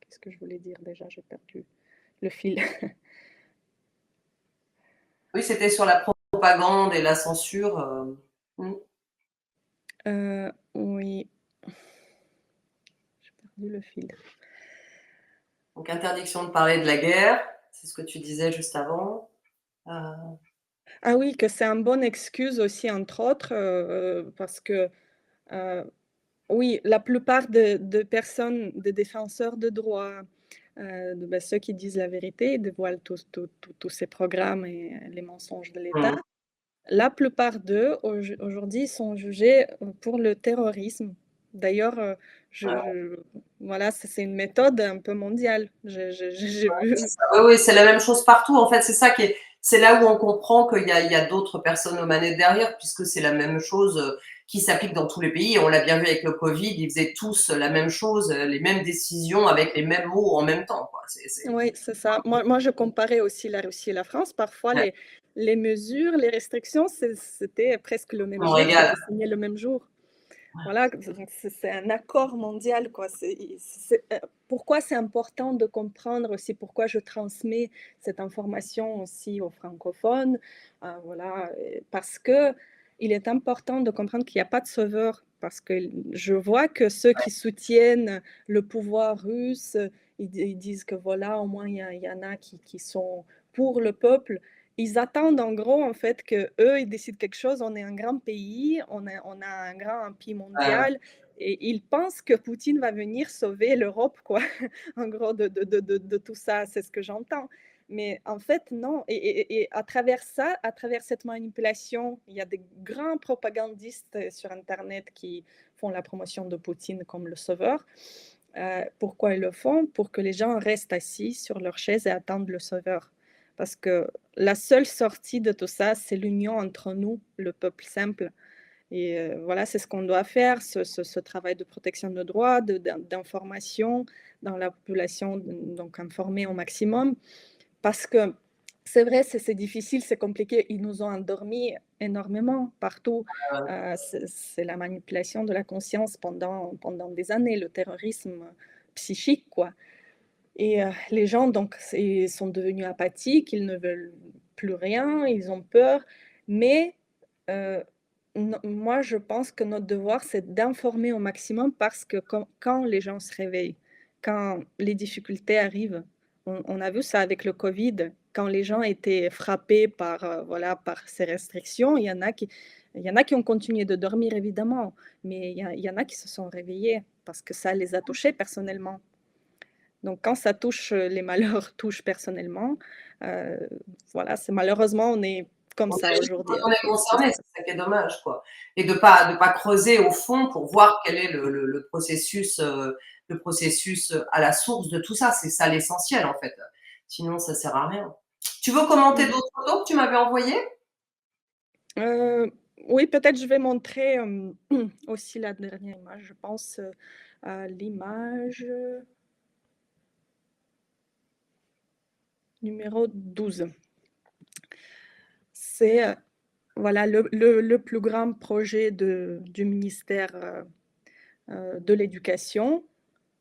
Qu'est-ce que je voulais dire déjà? J'ai perdu le fil. Oui, c'était sur la propagande et la censure. Oui, j'ai perdu le fil. Donc, interdiction de parler de la guerre, c'est ce que tu disais juste avant. Ah oui, que c'est une bonne excuse aussi, entre autres, parce que, oui, la plupart de personnes, de défenseurs de droits, ceux qui disent la vérité, dévoilent tous ces programmes et les mensonges de l'État. La plupart d'eux, aujourd'hui, sont jugés pour le terrorisme. D'ailleurs, voilà, c'est une méthode un peu mondiale. J'ai vu. Oui, c'est la même chose partout. En fait, c'est ça c'est là où on comprend qu'il y a d'autres personnes aux manettes derrière, puisque c'est la même chose qui s'applique dans tous les pays. On l'a bien vu avec le Covid, ils faisaient tous la même chose, les mêmes décisions avec les mêmes mots en même temps, quoi. Oui, c'est ça. Moi, je comparais aussi la Russie et la France. Parfois, les mesures, les restrictions, c'était presque le même jour, c'était signé le même jour. Voilà, donc c'est un accord mondial, quoi. Pourquoi c'est important de comprendre aussi pourquoi je transmets cette information aussi aux francophones. Voilà, parce que il est important de comprendre qu'il n'y a pas de sauveur. Parce que je vois que ceux qui soutiennent le pouvoir russe, ils disent que voilà, au moins il y en a qui sont pour le peuple. Ils attendent en gros en fait que eux ils décident quelque chose. On est un grand pays, on a un grand empire Ouais, mondial et ils pensent que Poutine va venir sauver l'Europe, quoi. En gros, de tout ça, c'est ce que j'entends. Mais en fait, non. Et à travers ça, à travers cette manipulation, il y a des grands propagandistes sur Internet qui font la promotion de Poutine comme le sauveur. Pourquoi ils le font? Pour que les gens restent assis sur leur chaise et attendent le sauveur. Parce que la seule sortie de tout ça, c'est l'union entre nous, le peuple simple. Et voilà, c'est ce qu'on doit faire, ce travail de protection de droits, d'information dans la population, donc informer au maximum. Parce que c'est vrai, c'est difficile, c'est compliqué. Ils nous ont endormis énormément partout. C'est la manipulation de la conscience pendant des années, le terrorisme psychique, quoi. Et les gens, donc, ils sont devenus apathiques, ils ne veulent plus rien, ils ont peur. Mais euh, moi, je pense que notre devoir, c'est d'informer au maximum parce que quand les gens se réveillent, quand les difficultés arrivent, on a vu ça avec le Covid, quand les gens étaient frappés par, voilà, par ces restrictions, il y en a qui ont continué de dormir, évidemment, mais il y en a qui se sont réveillés parce que ça les a touchés personnellement. Donc, quand ça touche, les malheurs touchent personnellement, euh, voilà, c'est malheureusement, on est comme on ça agit aujourd'hui quand on est avec ce qui se concerné, passe. c'est ça qui est dommage, quoi. Et de pas creuser au fond pour voir quel est le processus à la source de tout ça. C'est ça l'essentiel, en fait. Sinon, ça sert à rien. Tu veux commenter Mm. d'autres photos que tu m'avais envoyées? Euh, oui, peut-être je vais montrer aussi la dernière image, je pense, à l'image numéro 12. C'est voilà, le plus grand projet du ministère de l'Éducation,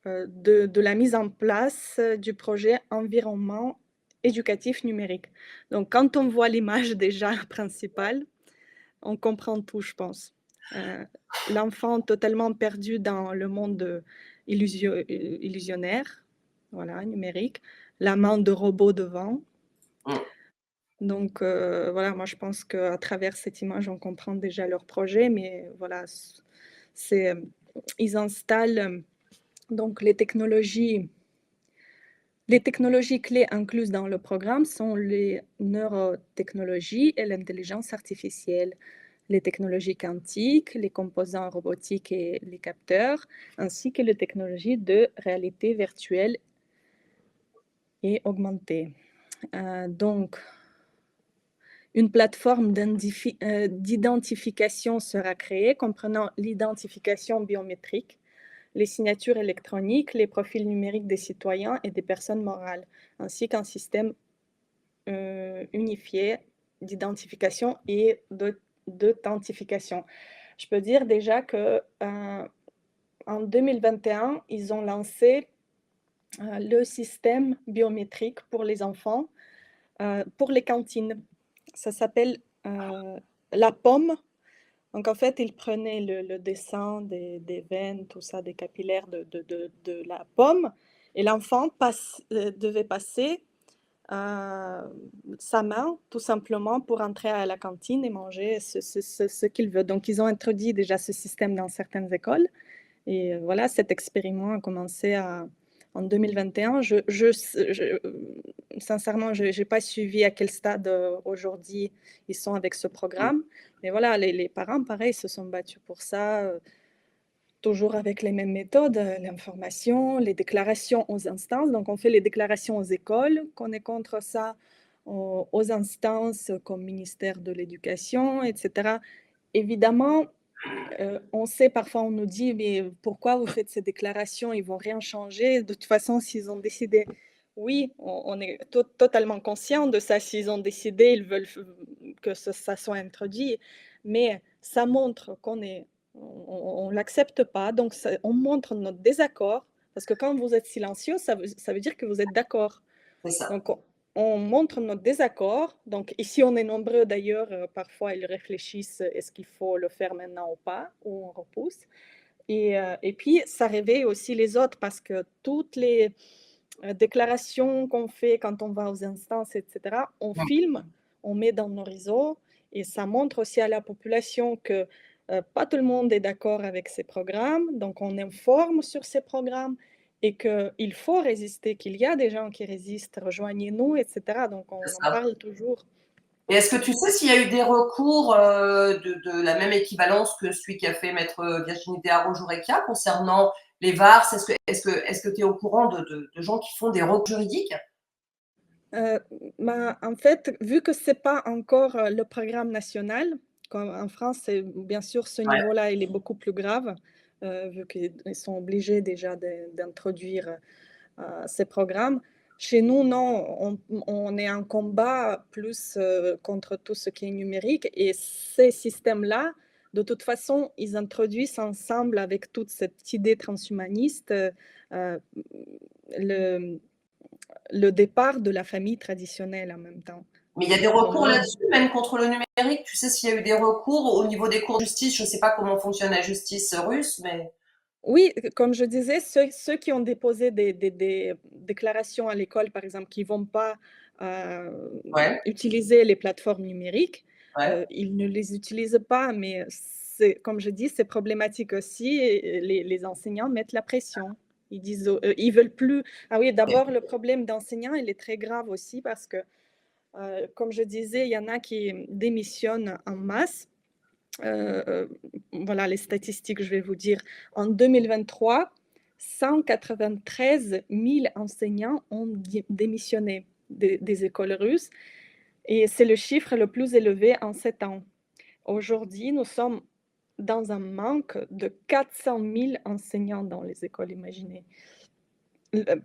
de la mise en place du projet environnement éducatif numérique. Donc, quand on voit l'image déjà principale, on comprend tout, je pense. L'enfant totalement perdu dans le monde illusionnaire, voilà, numérique, la main de robot devant. Mmh. Donc, voilà, moi, je pense qu'à travers cette image, on comprend déjà leur projet, mais voilà, c'est, ils installent donc les technologies clés incluses dans le programme sont les neurotechnologies et l'intelligence artificielle, les technologies quantiques, les composants robotiques et les capteurs, ainsi que les technologies de réalité virtuelle et augmentée. Donc, une plateforme d'identification sera créée, comprenant l'identification biométrique, les signatures électroniques, les profils numériques des citoyens et des personnes morales, ainsi qu'un système unifié d'identification et d'authentification. Je peux dire déjà que en 2021, ils ont lancé le système biométrique pour les enfants, pour les cantines. Ça s'appelle la pomme. Donc, en fait, ils prenaient le dessin des veines, tout ça, des capillaires de la pomme, et l'enfant devait passer sa main, tout simplement, pour entrer à la cantine et manger ce qu'il veut. Donc, ils ont introduit déjà ce système dans certaines écoles. Et voilà, cet expériment a commencé en 2021. Sincèrement, je n'ai pas suivi à quel stade aujourd'hui ils sont avec ce programme. Mais voilà, les parents, pareil, se sont battus pour ça, toujours avec les mêmes méthodes, l'information, les déclarations aux instances. Donc, on fait les déclarations aux écoles, qu'on est contre ça, aux instances comme ministère de l'Éducation, etc. Évidemment, on sait parfois, on nous dit, mais pourquoi vous faites ces déclarations? Ils vont rien changer. De toute façon, s'ils ont décidé, oui, on est totalement conscient de ça. S'ils ont décidé, ils veulent que ça soit introduit. Mais ça montre qu'on est On ne l'accepte pas. Donc, on montre notre désaccord, parce que quand vous êtes silencieux, ça veut dire que vous êtes d'accord. C'est ça. Donc, on montre notre désaccord. Donc, ici, on est nombreux d'ailleurs. Parfois, ils réfléchissent, est-ce qu'il faut le faire maintenant ou pas, ou on repousse. Et puis, ça réveille aussi les autres, parce que toutes les déclarations qu'on fait quand on va aux instances, etc., on Mm. filme, on met dans nos réseaux, et ça montre aussi à la population que pas tout le monde est d'accord avec ces programmes, donc on informe sur ces programmes et qu'il faut résister, qu'il y a des gens qui résistent, rejoignez-nous, etc. Donc on C'est en ça. parle toujours. Et est-ce que tu sais s'il y a eu des recours de la même équivalence que celui qu'a fait Maître Virginie Desharros-Jourekia concernant les VARS? Est-ce que tu es au courant de gens qui font des recours juridiques? En fait, vu que ce n'est pas encore le programme national, comme en France, bien sûr, ce Ouais. niveau-là, il est beaucoup plus grave, vu qu'ils sont obligés déjà d'introduire ces programmes. Chez nous, non, on est en combat plus contre tout ce qui est numérique, et ces systèmes-là, de toute façon, ils introduisent ensemble avec toute cette idée transhumaniste le, le départ de la famille traditionnelle en même temps. Mais il y a des Pour recours moi, là-dessus, même contre le numérique. Tu sais s'il y a eu des recours au niveau des cours de justice? Je ne sais pas comment fonctionne la justice russe, mais oui, comme je disais, ceux qui ont déposé des déclarations à l'école, par exemple, qui ne vont pas ouais, utiliser les plateformes numériques, ouais. ils ne les utilisent pas, mais comme je dis, c'est problématique aussi, et les enseignants mettent la pression. Ils disent, ils veulent plus. Ah oui, d'abord, le problème d'enseignants, il est très grave aussi, parce que, comme je disais, il y en a qui démissionnent en masse. Euh, voilà les statistiques, je vais vous dire. En 2023, 193 000 enseignants ont démissionné des écoles russes, et c'est le chiffre le plus élevé en 7 ans. Aujourd'hui, nous sommes dans un manque de 400 000 enseignants dans les écoles, imaginez.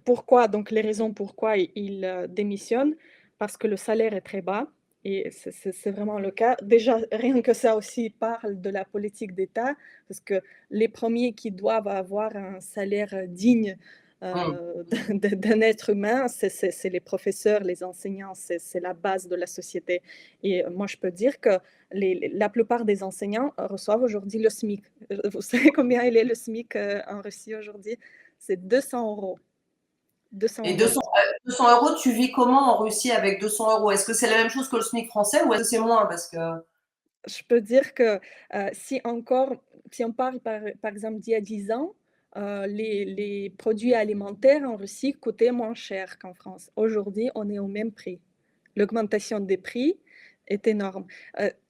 Pourquoi? Donc, les raisons pourquoi ils démissionnent, parce que le salaire est très bas, et c'est vraiment le cas. Déjà, rien que ça aussi parle de la politique d'État, parce que les premiers qui doivent avoir un salaire digne Hum. d'un être humain, c'est les professeurs, les enseignants, c'est la base de la société. Et moi, je peux dire que la plupart des enseignants reçoivent aujourd'hui le SMIC. Vous savez combien il est le SMIC en Russie aujourd'hui? C'est 200 euros. 200 Et euros. 200 euros, tu vis comment en Russie avec 200 euros? Est-ce que c'est la même chose que le SMIC français ou est-ce que c'est moins? Parce que, Je peux dire que si on parle par exemple d'il y a 10 ans, les produits alimentaires en Russie coûtaient moins cher qu'en France. Aujourd'hui, on est au même prix. L'augmentation des prix est énorme.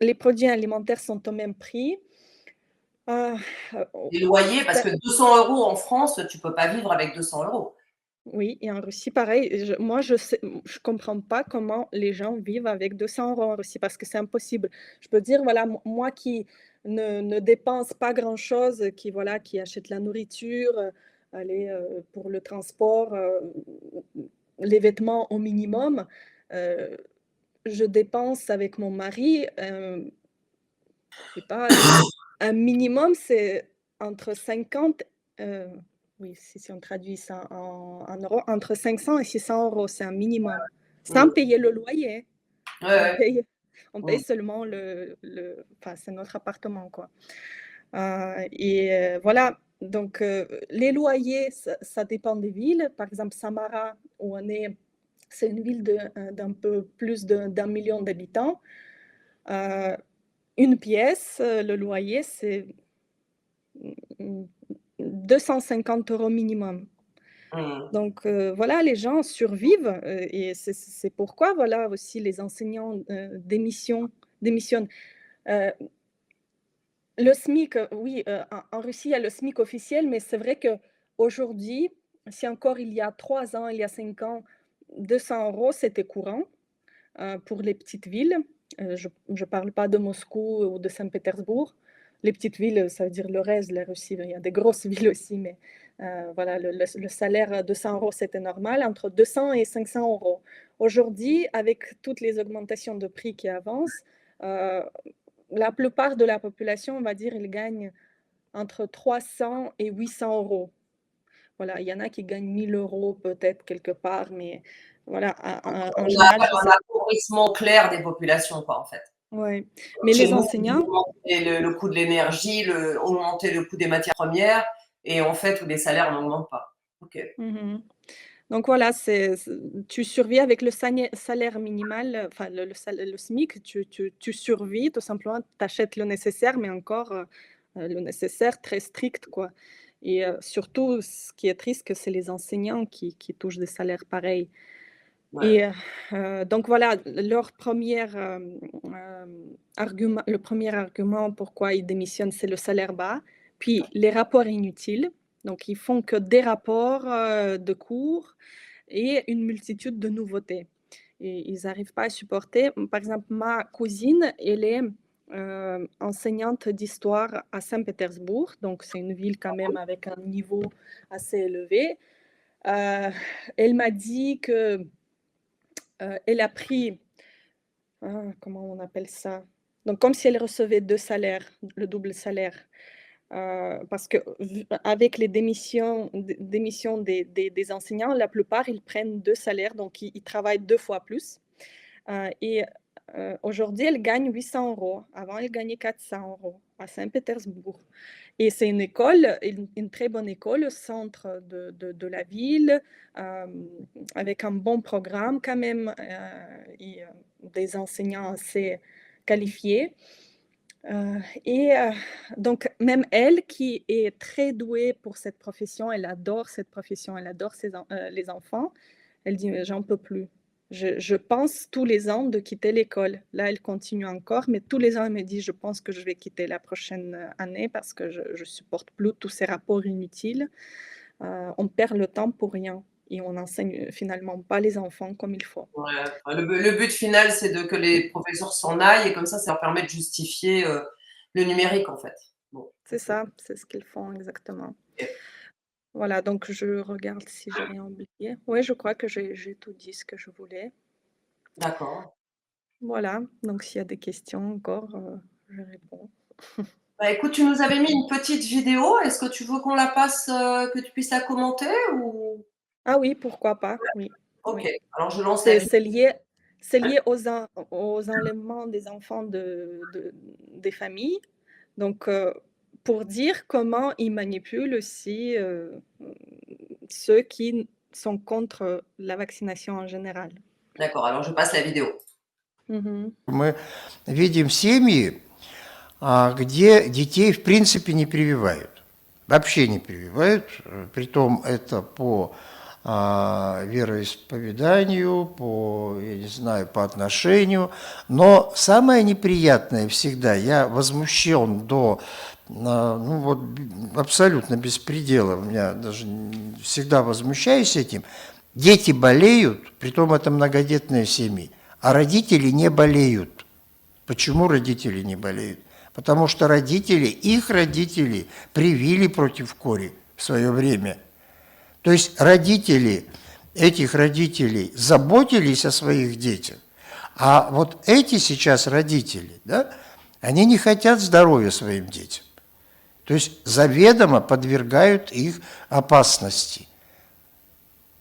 Les produits alimentaires sont au même prix. Euh, euh, les loyers, parce que 200 euros en France, tu ne peux pas vivre avec 200 euros. Oui, et en Russie, pareil. Moi, je comprends pas comment les gens vivent avec 200 euros en Russie, parce que c'est impossible. Je peux dire, voilà, moi qui ne dépense pas grand-chose, qui achète la nourriture, allez, pour le transport, les vêtements au minimum, euh, je dépense avec mon mari, je sais pas, un minimum, c'est entre 50, oui, si on traduit ça en euros, entre 500 et 600 euros, c'est un minimum. Sans Mmh. payer le loyer. Ouais, On ouais. paye, on paye Mmh. seulement enfin, c'est notre appartement, quoi. Voilà, donc les loyers, ça dépend des villes. Par exemple, Samara, où on est, c'est une ville d'un peu plus d'un million d'habitants. Euh, une pièce, le loyer, c'est 250 euros minimum. Mmh. Donc voilà, les gens survivent, et c'est pourquoi voilà aussi les enseignants démissionnent. Euh, le SMIC, oui, en Russie, il y a le SMIC officiel, mais c'est vrai qu'aujourd'hui, si encore il y a 3 ans, il y a 5 ans, 200 euros, c'était courant pour les petites villes. Je ne parle pas de Moscou ou de Saint-Pétersbourg. Les petites villes, ça veut dire le reste de la Russie. Il y a des grosses villes aussi, mais voilà, le salaire de 100 euros, c'était normal, entre 200 et 500 euros. Aujourd'hui, avec toutes les augmentations de prix qui avancent, la plupart de la population, on va dire, ils gagnent entre 300 et 800 euros. Voilà, il y en a qui gagnent 1 000 € peut-être quelque part, mais voilà, Donc, en on a général, je un sais appauvrissement clair des populations, quoi, en fait. ouais, Comme mais chez les nous, on enseignants augmentait le coût de l'énergie, augmenter le coût des matières premières, et en fait, où les salaires n'augmentent pas. OK. mmh donc voilà, tu survis avec le salaire minimal, enfin le SMIC, tu survis tout simplement, tu achètes le nécessaire, mais encore, le nécessaire très strict, quoi et surtout, ce qui est triste, que c'est les enseignants qui touchent des salaires pareils Ouais. et donc voilà, leur argument le premier argument pourquoi ils démissionnent, c'est le salaire bas, puis les rapports inutiles. Donc ils font que des rapports, de cours et une multitude de nouveautés et ils n'arrivent pas à supporter. Par exemple, ma cousine, elle est, enseignante d'histoire à Saint-Pétersbourg, donc c'est une ville quand même avec un niveau assez élevé. Heu, Elle m'a dit que, elle a pris, comment on appelle ça? Donc comme si elle recevait 2 salaires, le double salaire. Parce que vu avec les démissions des enseignants, la plupart, ils prennent 2 salaires, donc ils travaillent 2 fois plus. Et aujourd'hui, elle gagne 800 €. Avant, elle gagnait 400 € à Saint-Pétersbourg et c'est une école, une très bonne école au centre de la ville, hem, avec un bon programme quand même, et des enseignants assez qualifiés. Et donc même elle qui est très douée pour cette profession, elle adore cette profession, elle adore les enfants, elle dit: «Mais j'en peux plus. Je pense tous les ans de quitter l'école». Là, elle continue encore, mais tous les ans, elle me dit: «Je pense que je vais quitter la prochaine, année parce que je supporte plus tous ces rapports inutiles. On perd le temps pour rien et on enseigne, finalement pas les enfants comme il faut». Ouais, enfin, le but final, c'est que les professeurs s'en aillent, et comme ça leur permet de justifier le numérique, en fait. Bon, C'est ça, c'est ce qu'ils font exactement. ok. Voilà, donc je regarde si j'ai rien oublié. Oui, je crois que j'ai tout dit ce que je voulais. D'accord. Voilà, donc s'il y a des questions encore, je réponds. Bah, écoute, tu nous avais mis une petite vidéo. Est-ce que tu veux qu'on la passe, que tu puisses la commenter ou? Ah oui, pourquoi pas, oui, Ok. oui. Alors je lance la C'est vidéo. c'est lié c'est lié aux enlèvements des enfants des familles. Donc pour dire comment ils manipulent aussi, ceux qui sont contre la vaccination en général. D'accord, alors je passe la vidéo. Mmh. Мы видим семьи, где детей в принципе не прививают. Вообще не прививают. Притом это по вероисповеданию, по, я не знаю, по отношению. Но самое неприятное всегда, я возмущен до, ну вот, абсолютно беспредела, у меня даже всегда возмущаюсь этим. Дети болеют, притом это многодетные семьи, а родители не болеют. Почему родители не болеют? Потому что родители, их родители привили против кори в свое время. То есть родители этих родителей заботились о своих детях, а вот эти сейчас родители, да, они не хотят здоровья своим детям. То есть заведомо подвергают их опасности,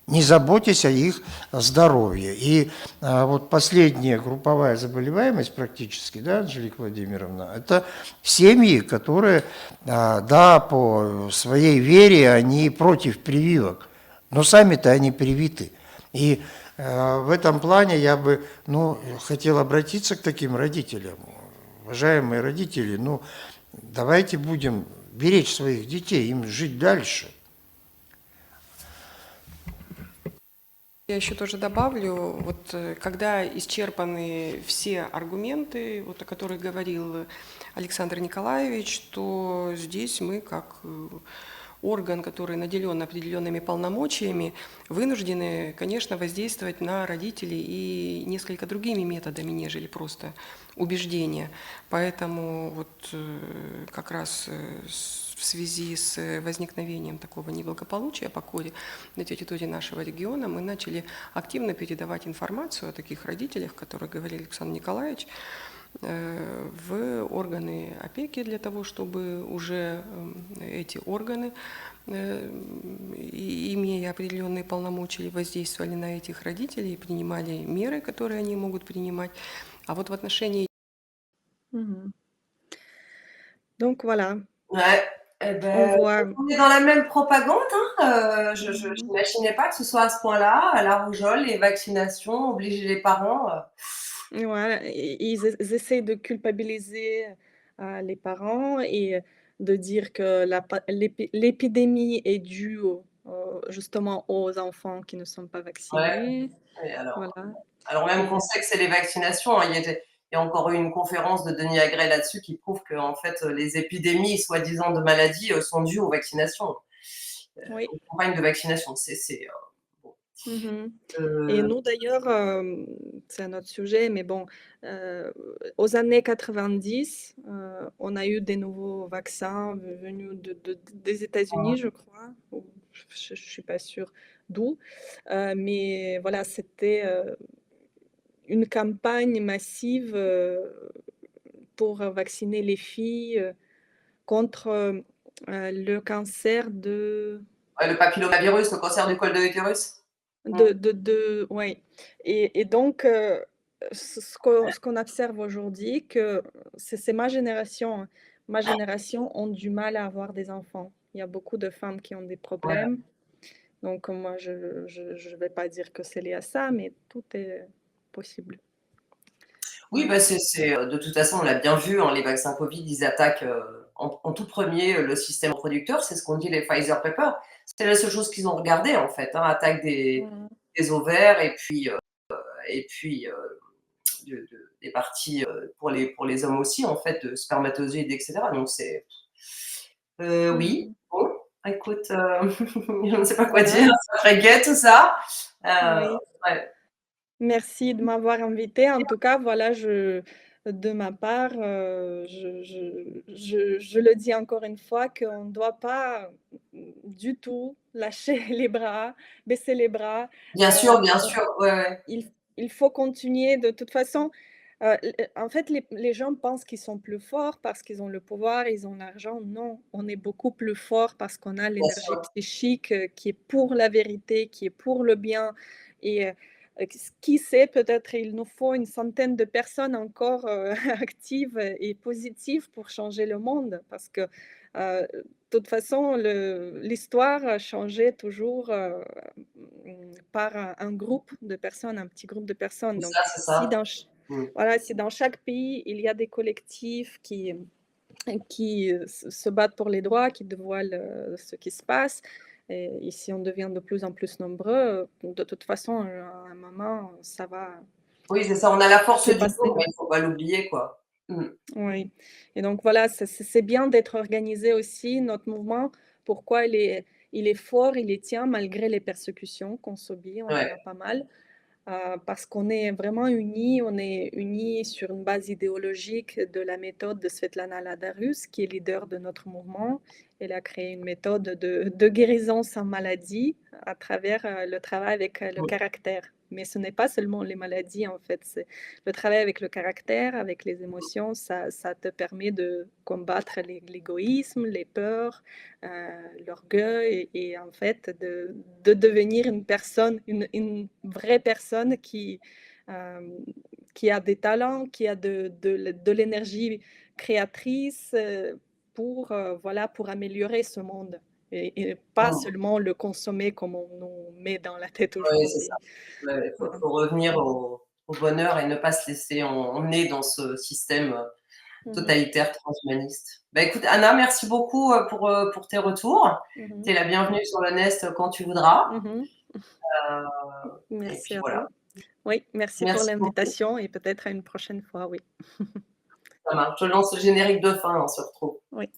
не заботясь о их здоровье. И вот последняя групповая заболеваемость практически, да, Анжелика Владимировна, это семьи, которые, да, по своей вере они против прививок, но сами-то они привиты. И в этом плане я бы, ну, хотел обратиться к таким родителям. Уважаемые родители, ну, давайте будем беречь своих детей, им жить дальше. Я еще тоже добавлю, вот когда исчерпаны все аргументы, вот о которых говорил Александр Николаевич, то здесь мы, как орган, который наделен определенными полномочиями, вынуждены, конечно, воздействовать на родителей и несколько другими методами, нежели просто убеждения. Поэтому вот как раз в связи с возникновением такого неблагополучия по коде на территории нашего региона мы начали активно передавать информацию о таких родителях, о которых говорил Александр Николаевич, в органы опеки для того, чтобы уже эти органы, имея определенные полномочия, воздействовали на этих родителей и принимали меры, которые они могут принимать. А вот в отношении... Mhm. Donc voilà, Ouais. Eh on ben, voit. on est dans la même propagande, hein. Je Mhm. n'imaginais pas que ce soit à ce point-là, la rougeole, les vaccinations, obliger les parents. Voilà, ils essaient de culpabiliser les parents et de dire que l'épidémie est due justement aux enfants qui ne sont pas Ouais. vaccinés. Et Voilà. alors même Et, qu'on sait que c'est les vaccinations, hein. Il y a encore eu une conférence de Denis Agré là-dessus qui prouve que en fait, les épidémies, soi-disant de maladies, sont dues aux vaccinations, oui. aux campagnes de vaccination. Bon. Mhm. Et nous, d'ailleurs, c'est un autre sujet, mais bon, aux années 90, on a eu des nouveaux vaccins venus des États-Unis, je crois, ou je ne suis pas sûre d'où, mais voilà, c'était une campagne massive pour vacciner les filles contre le cancer Ouais, le papillomavirus, le cancer du col de l'utérus. ouais. Et donc, ce qu'on observe aujourd'hui, que c'est ma génération, hein. Ma génération ont du mal à avoir des enfants. Il y a beaucoup de femmes qui ont des Ouais. problèmes. Donc, moi, je vais pas dire que c'est lié à ça, mais tout est possible. Oui, bah, de toute façon, on l'a bien vu, hein, les vaccins Covid, ils attaquent en tout premier le système reproducteur, c'est ce qu'ont dit les Pfizer Paper. C'est la seule chose qu'ils ont regardé en fait, hein, attaque Mhm. des ovaires et puis des parties pour les hommes aussi, en fait, de spermatozoïdes, etc. Donc oui, Mhm. bon, écoute, je ne sais pas quoi Voilà, dire, ça ferait gai tout ça. oui. Ouais. Merci de m'avoir invitée. En tout cas, voilà, de ma part, je le dis encore une fois qu'on ne doit pas du tout lâcher les bras, baisser les bras. Bien On- sûr, ouais, ouais. il faut continuer. De toute façon, en fait, les gens pensent qu'ils sont plus forts parce qu'ils ont le pouvoir, ils ont l'argent. Non, on est beaucoup plus fort parce qu'on a Bien l'énergie sûr. psychique qui est pour la vérité, qui est pour le bien. Et qui sait, peut-être il nous faut une centaine de personnes encore actives et positives pour changer le monde. Parce que de toute façon, l'histoire changeait toujours par un groupe de personnes, un petit groupe de personnes. Donc, C'est si ça. dans, Mm. voilà, si dans chaque pays, il y a des collectifs qui se battent pour les droits, qui dévoilent ce qui se passe, et si on devient de plus en plus nombreux, de toute façon, à un moment, ça va Oui, c'est ça, on a la force se du passer. nombre, il ne faut pas l'oublier, quoi. Mm. Oui. Et donc voilà, c'est bien d'être organisé aussi, notre mouvement. Pourquoi il est fort, il est tient malgré les persécutions qu'on subit, on en Ouais. a pas mal. Parce qu'on est vraiment unis, on est unis sur une base idéologique de la méthode de Svetlana Ladarus, qui est leader de notre mouvement. Elle a créé une méthode de guérison sans maladie à travers le travail avec le Mm. caractère. Mais ce n'est pas seulement les maladies, en fait. C'est le travail avec le caractère, avec les émotions, ça te permet de combattre l'égoïsme, les peurs, l'orgueil et en fait de devenir une personne, une vraie personne qui a des talents, qui a de l'énergie créatrice voilà, pour améliorer ce monde et pas Mm. seulement le consommer comme on nous met dans la tête Oui, c'est ça. aujourd'hui. Ouais, il Voilà. faut revenir au bonheur et ne pas se laisser emmener dans ce système Mhm, totalitaire, transhumaniste. Bah, écoute, Anna, merci beaucoup pour tes retours. mhm, Tu es la bienvenue sur le Nest quand tu voudras. mhm. Euh, et Merci puis à voilà. vous. Oui, merci pour Merci beaucoup. l'invitation et peut-être à une prochaine fois, oui. Ça marche. Je lance le générique de fin, on se retrouve. Oui.